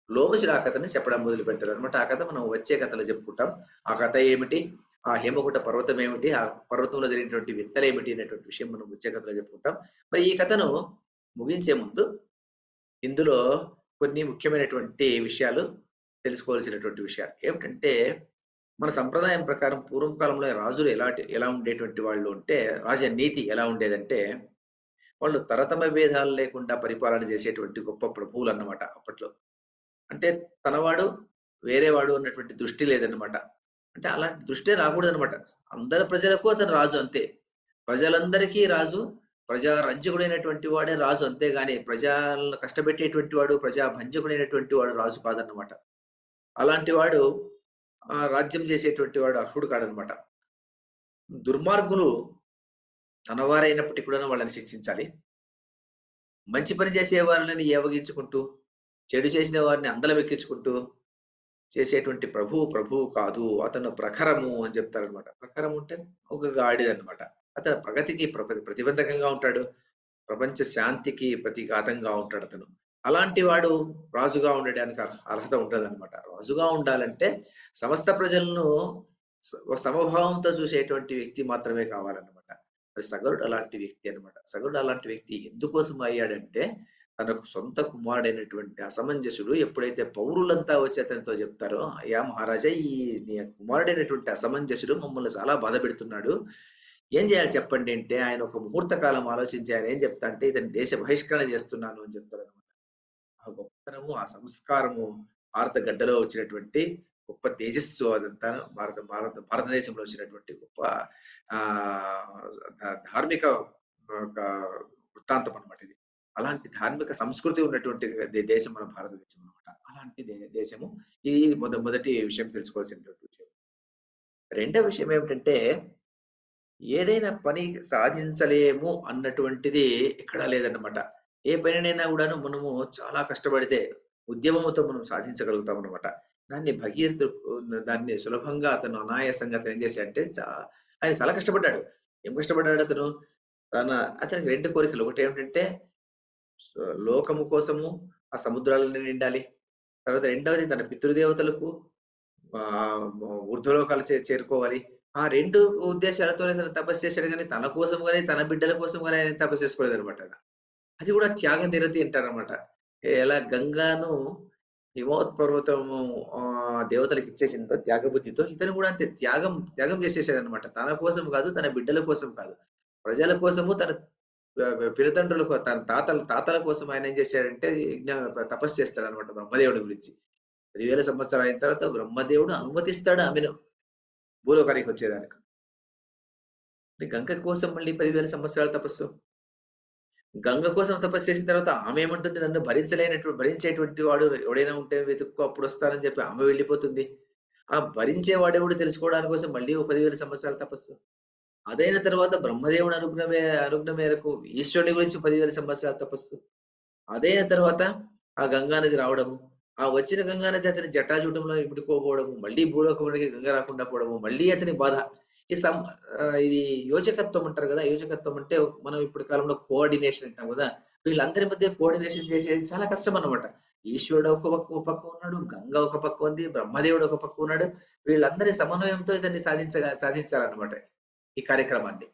లోమశుడు ఆ కథని చెప్పడం మొదలుపెడతాడనమాట. ఆ కథ మనం వచ్చే కథలో చెప్పుకుంటాం. ఆ కథ ఏమిటి? ఆ హేమకూట పర్వతం ఏమిటి? ఆ పర్వతంలో జరిగినటువంటి వింతలేమిటి అనేటువంటి విషయం మనం వచ్చే కథలో చెప్పుకుంటాం. మరి ఈ కథను ముగించే ముందు ఇందులో కొన్ని ముఖ్యమైనటువంటి విషయాలు తెలుసుకోవాల్సినటువంటి విషయాలు. ఏమిటంటే, మన సంప్రదాయం ప్రకారం పూర్వం కాలంలో రాజులు ఎలా ఉండేటువంటి వాళ్ళు అంటే, రాజనీతి ఎలా ఉండేదంటే, వాళ్ళు తరతమ భేదాలు లేకుండా పరిపాలన చేసేటువంటి గొప్ప ప్రభువులన్నమాట అప్పట్లో. అంటే తనవాడు, వేరేవాడు అన్నటువంటి దృష్టి లేదన్నమాట. అంటే అలాంటి దృష్టే రాకూడదన్నమాట. అందరి ప్రజలకు అతను రాజు అంతే. ప్రజలందరికీ రాజు, ప్రజారంజకుడైనటువంటి వాడే రాజు అంతేగాని ప్రజలను కష్టపెట్టేటువంటి వాడు, ప్రజాభంజకుడైనటువంటి వాడు రాజు కాదన్నమాట. అలాంటి వాడు రాజ్యం చేసేటువంటి వాడు అర్హుడు కాడన్నమాట. దుర్మార్గులు తనవారైనప్పటికి కూడాను వాళ్ళని శిక్షించాలి. మంచి పని చేసే వారిని ఏవగించుకుంటూ, చెడు చేసిన వారిని అందలమెక్కించుకుంటూ చేసేటువంటి ప్రభువు కాదు. అతను ప్రఖరము అని చెప్తారనమాట. ప్రఖరం అంటే ఒక గాడిదన్నమాట. అతను ప్రగతికి ప్రతిబంధకంగా ఉంటాడు. ప్రపంచ శాంతికి ప్రతిఘాతంగా ఉంటాడతను. అలాంటి వాడు రాజుగా ఉండడానికి అర్హత ఉంటదనమాట. రాజుగా ఉండాలంటే సమస్త ప్రజలను సమభావంతో చూసేటువంటి వ్యక్తి మాత్రమే కావాలన్నమాట. మరి సగరుడు అలాంటి వ్యక్తి అన్నమాట. సగరుడు అలాంటి వ్యక్తి ఎందుకోసం అయ్యాడంటే, తనకు సొంత కుమారుడైనటువంటి అసమంజసుడు ఎప్పుడైతే పౌరులంతా వచ్చి అతనితో చెప్తారో, "అయ్యా మహారాజా, ఈ నీ కుమారుడైనటువంటి అసమంజసుడు మమ్మల్ని చాలా బాధపెడుతున్నాడు. ఏం చేయాలి చెప్పండి" అంటే, ఆయన ఒక ముహూర్త కాలం ఆలోచించి ఆయన ఏం చెప్తా అంటే, "ఇతన్ని దేశ బహిష్కరణ చేస్తున్నాను" అని చెప్తాడన్నమాట. ఆ గొప్పతనము, ఆ సంస్కారము భారత గడ్డలో వచ్చినటువంటి గొప్ప తేజస్సు అదంతా. భారతదేశంలో వచ్చినటువంటి గొప్ప ఆహ్, ధార్మిక ఒక వృత్తాంతం అన్నమాట ఇది. అలాంటి ధార్మిక సంస్కృతి ఉన్నటువంటి దేశం మన భారతదేశం అన్నమాట. అలాంటి దేశము. ఇది మొదటి విషయం తెలుసుకోవాల్సినటువంటి విషయం. రెండో విషయం ఏమిటంటే, ఏదైనా పని సాధించలేము అన్నటువంటిది ఎక్కడా లేదన్నమాట. ఏ పనినైనా గూడాను మనము చాలా కష్టపడితే, ఉద్యమముతో మనం సాధించగలుగుతామన్నమాట. దాన్ని దాన్ని సులభంగా అతను అనాయాసంగా అతను ఏం చేశాడంటే, ఆయన చాలా కష్టపడ్డాడు. ఏం కష్టపడ్డాడతను? అతనికి 2 కోరికలు. ఒకటేమిటంటే లోకము కోసము ఆ సముద్రాలను నిండాలి. తర్వాత రెండవది తన పితృదేవతలకు ఊర్ధ్వలోకాలు చేరుకోవాలి. ఆ 2 ఉద్దేశాలతోనే తను తపస్సు చేశాడు గానీ, తన కోసం గాని, తన బిడ్డల కోసం గాని ఆయన తపస్సు చేసుకోలేదనమాట ఆయన. అది కూడా త్యాగ నిరతి అంటారనమాట. ఎలా గంగాను హిమవత్ పర్వతము దేవతలకు ఇచ్చేసిందో త్యాగ బుద్ధితో, ఇతను కూడా అంతే త్యాగం చేసేసాడనమాట. తన కోసం కాదు, తన బిడ్డల కోసం కాదు. ప్రజల కోసము, తన పినతండ్రులకు, తన తాతల కోసం ఆయన ఏం చేశాడంటే తపస్సు చేస్తాడనమాట బ్రహ్మదేవుడి గురించి. 10,000 సంవత్సరాలు అయిన తర్వాత బ్రహ్మదేవుడు అనుమతిస్తాడు ఆమెను భూలోకానికి వచ్చేదానికి. గంగ కోసం మళ్ళీ 10,000 సంవత్సరాల తపస్సు. గంగ కోసం తపస్సు చేసిన తర్వాత ఆమె ఏమంటుంది, నన్ను భరించేటువంటి వాడు ఎవడైనా ఉంటే వెతుక్కో అప్పుడొస్తానని చెప్పి ఆమె వెళ్ళిపోతుంది. ఆ భరించేవాడెవడో తెలుసుకోవడానికి కోసం మళ్ళీ ఓ 10,000 సంవత్సరాల తపస్సు. అదైన తర్వాత బ్రహ్మదేవుని అనుజ్ఞ మేరకు ఈశ్వరుని గురించి 10,000 సంవత్సరాల తపస్సు. అదైన తర్వాత ఆ గంగా నది రావడము. ఆ వచ్చిన గంగానది అతని జటాజూటంలో ఇమిడిపోవడము, మళ్ళీ భూలోకంలోకి గంగ రాకుండా పోవడము, మళ్ళీ అతని బాధ. ఈ సం ఇది యోజకత్వం అంటారు గదా! యోజకత్వం అంటే మనం ఇప్పుడు కాలంలో కోఆర్డినేషన్ అంటాం గదా! వీళ్ళందరి మధ్య కోఆర్డినేషన్ చేసేది చాలా కష్టమన్నమాట. ఈశ్వరుడు ఒక పక్క ఉన్నాడు, గంగ ఒక పక్క ఉంది, బ్రహ్మదేవుడు ఒక పక్క ఉన్నాడు. వీళ్ళందరి సమన్వయంతో ఇతన్ని సాధించాలన్నమాట ఈ కార్యక్రమాన్ని.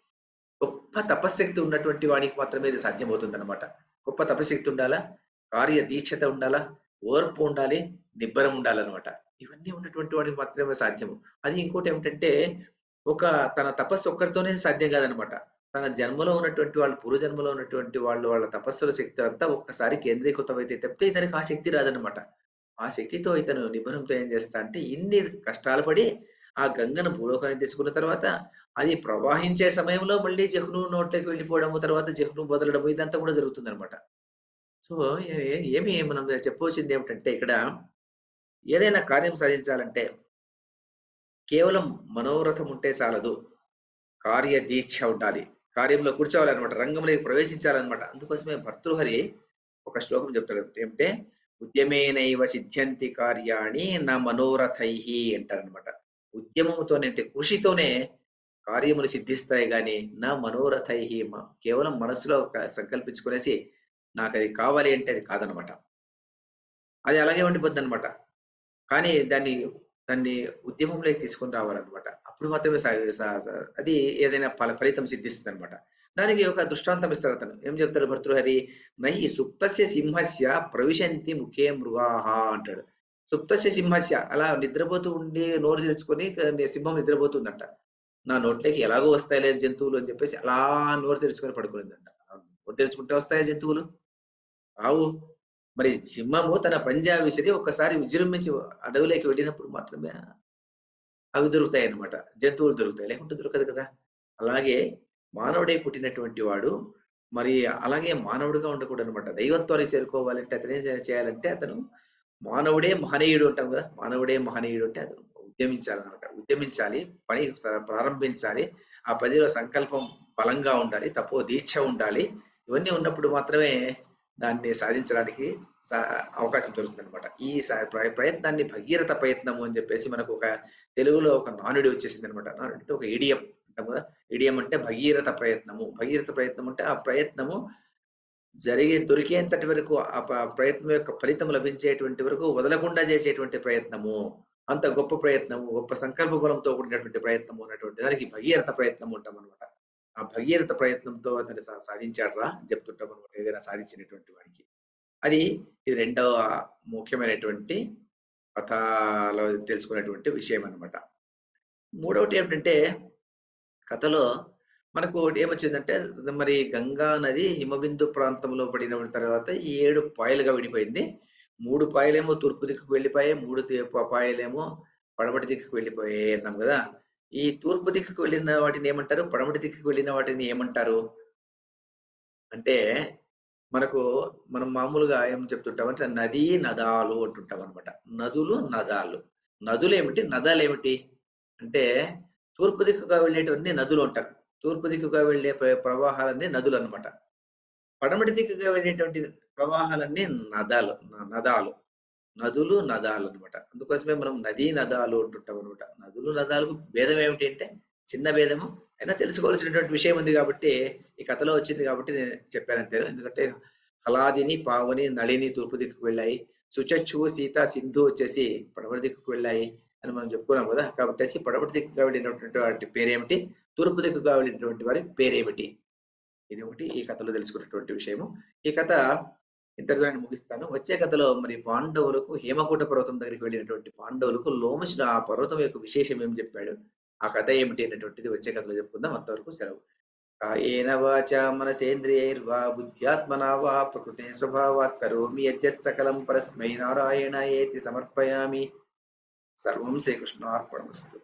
గొప్ప తపశ్శక్తి ఉన్నటువంటి వాడికి మాత్రమే ఇది సాధ్యమవుతుందన్నమాట. గొప్ప తపశ్శక్తి ఉండాలా, కార్యదీక్షత ఉండాలా, ఓర్పు ఉండాలి, నిబ్బరం ఉండాలన్నమాట. ఇవన్నీ ఉన్నటువంటి వాడికి మాత్రమే సాధ్యము. అది ఇంకోటేమిటంటే, ఒక తన తపస్సు ఒక్కడితోనే సాధ్యం కాదనమాట. తన జన్మలో ఉన్నటువంటి వాళ్ళు, పూర్వజన్మలో ఉన్నటువంటి వాళ్ళు, వాళ్ళ తపస్సుల శక్తి అంతా ఒక్కసారి కేంద్రీకృతమైతే తప్పితే ఇతనికి ఆ శక్తి రాదనమాట. ఆ శక్తితో ఇతను నిబ్బరంతో ఏం చేస్తా అంటే, ఇన్ని కష్టాలు పడి ఆ గంగను భూలోకానికి తెచ్చుకున్న తర్వాత అది ప్రవహించే సమయంలో మళ్ళీ జహ్ను నోట్లోకి వెళ్ళిపోవడము, తర్వాత జహ్ను వదలడము ఇదంతా కూడా జరుగుతుందనమాట. సో, ఏమి మనం చెప్పవలసిందేమిటంటే ఇక్కడ ఏదైనా కార్యం సాధించాలంటే కేవలం మనోరథం ఉంటే చాలదు. కార్యదీక్ష ఉండాలి. కార్యంలో కూర్చోవాలనమాట. రంగంలోకి ప్రవేశించాలనమాట. అందుకోసమే భర్తృహరి ఒక శ్లోకం చెప్తాడు. ఏమంటే ఉద్యమేనైవ సిద్ధ్యంతి కార్యాణి న మనోరథైః అంటారనమాట. ఉద్యమముతోనే అంటే కృషితోనే కార్యములు సిద్ధిస్తాయి గాని నా మనోరథైః కేవలం మనసులో సంకల్పించుకునేసి నాకది కావాలి అంటే అది కాదనమాట. అది అలాగే ఉండిపోద్దనమాట. కానీ దాన్ని ఉద్యమంలోకి తీసుకొని రావాలనమాట. అప్పుడు మాత్రమే స స స అది ఏదైనా ఫలితం సిద్ధిస్తదనమాట. దానికి ఒక దృష్టాంతం ఇస్తాడతను. ఏం చెప్తాడు భర్తృహరి? "నహి సుప్తస్య సింహస్య ప్రవిశంతి ముఖే మృగాః" అంటాడు. సుప్తస్య సింహస్య అలా నిద్రపోతూ ఉండి నోరు తెరుచుకొని సింహం నిద్రపోతుందంట. నా నోట్లోకి ఎలాగో వస్తాయిలే జంతువులు అని చెప్పేసి అలా నోరు తెరుచుకొని పడుకునిందంట. నోరు తెరుచుకుంటే వస్తాయా జంతువులు? రావు. మరి సింహము తన పంజా విసిరి ఒక్కసారి విజృంభించి అడవిలోకి వెళ్ళినప్పుడు మాత్రమే అవి దొరుకుతాయన్నమాట. జంతువులు దొరుకుతాయి. లేకుంటే దొరకదు కదా! అలాగే మానవుడై పుట్టినటువంటి వాడు మరి అలాగే మానవుడిగా ఉండకూడదనమాట. దైవత్వానికి చేరుకోవాలంటే అతనేం చేయాలంటే అతను మానవుడే మహనీయుడు అంటాం గదా! మానవుడే మహనీయుడు అంటే అతను ఉద్యమించాలనమాట. ఉద్యమించాలి. పని ప్రారంభించాలి. ఆ పనిలో సంకల్పం బలంగా ఉండాలి. దీక్ష ఉండాలి. ఇవన్నీ ఉన్నప్పుడు మాత్రమే దాన్ని సాధించడానికి స అవకాశం దొరుకుతుందనమాట. ఈ ప్రయత్నాన్ని భగీరథ ప్రయత్నము అని జెప్పేసి మనకొక తెలుగులో ఒక నానుడి వచ్చేసిందనమాట. నానుడి అంటే ఒక ఇడియం అంటాం గదా! ఇడియం అంటే భగీరథ ప్రయత్నము. భగీరథ ప్రయత్నం అంటే ఆ ప్రయత్నము దొరికేంతటి వరకు ఆ ప్రయత్నం యొక్క ఫలితం లభించేటువంటి వరకు వదలకుండా చేసేటువంటి ప్రయత్నము. అంత గొప్ప ప్రయత్నము, గొప్ప సంకల్ప బలంతో కూడినటువంటి ప్రయత్నము అన్నటువంటి దానికి భగీరథ ప్రయత్నం అంటామనమాట. ఆ భగీరథ ప్రయత్నంతో అతను సాధించాడురా అని చెప్తుంటామనమాట. ఏదైనా సాధించినటువంటి వాడికి. అది ఇది రెండవ ముఖ్యమైనటువంటి కథలో తెలుసుకునేటువంటి విషయం అన్నమాట. మూడవటి ఏమిటంటే కథలో మనకు ఏమొచ్చిందంటే మరి గంగా నది హిమబిందు ప్రాంతంలో పడిన తర్వాత 7 పాయలుగా విడిపోయింది. 3 పాయలేమో తూర్పు దిక్కుకు వెళ్ళిపోయాయి. 3 పాయలేమో పడమటి దిక్కుకు వెళ్ళిపోయాయి అన్నాం గదా! ఈ తూర్పు దిక్కుకు వెళ్ళిన వాటిని ఏమంటారు? పడమటి దిక్కుకు వెళ్ళిన వాటిని ఏమంటారు? అంటే మనకు మనం మామూలుగా ఏం చెప్తుంటామంటే నదీ, నదాలు అంటుంటామనమాట. నదులు, నదాలు. నదులేమిటి? నదాలేమిటి? అంటే తూర్పు దిక్కుగా వెళ్ళేటివన్నీ నదులు అంటారు. తూర్పు దిక్కుగా వెళ్ళే ప్రవాహాలన్నీ నదులనమాట. పడమటి దిక్కుగా వెళ్ళేటువంటి ప్రవాహాలన్నీ నదాలు. నదులు, నదాలనమాట. అందుకోసమే మనం నదీ, నదాలు అంటుంటామనమాట. నదులు, నదాలకు భేదం ఏమిటి అంటే చిన్న భేదము. అయినా తెలుసుకోవాల్సినటువంటి విషయం ఉంది గాబట్టి, ఈ కథలో వచ్చింది గాబట్టి నేను చెప్పానంతే. ఎందుకంటే హలాదిని, పావని, నళిని తూర్పు దిక్కుకు వెళ్ళాయి. సుచక్షువు, సీత, సింధు వచ్చేసి పడమటి దిక్కుకు వెళ్ళాయి అని మనం చెప్పుకున్నాం గదా! కాబట్టేసి పడమటి దిక్కుగా వెళ్ళినటువంటి వాటి పేరేమిటి? తూర్పు దిక్కుగా వెళ్ళినటువంటి వారి పేరేమిటి? ఇది ఒకటి ఈ కథలో తెలుసుకున్నటువంటి విషయము. ఈ కథ ఇంతటితో నేను ముగిస్తాను. వచ్చే కథలో మరి పాండవులకు హేమకూట పర్వతం దగ్గరికి వెళ్ళినటువంటి పాండవులకు లోమశుడు ఆ పర్వతం యొక్క విశేషం ఏం చెప్పాడు? ఆ కథ ఏమిటి అనేటువంటిది వచ్చే కథలో చెప్పుకుందాం. అంతవరకు సెలవు. కాయేన వాచా మనసేంద్రియైర్వా బుద్ధ్యాత్మనా వా ప్రకృతే స్వభావాత్ కరోమి యద్యత్ సకలం పరస్మై నారాయణాయేతి సమర్పయామి. సర్వం శ్రీకృష్ణార్పణమస్తు.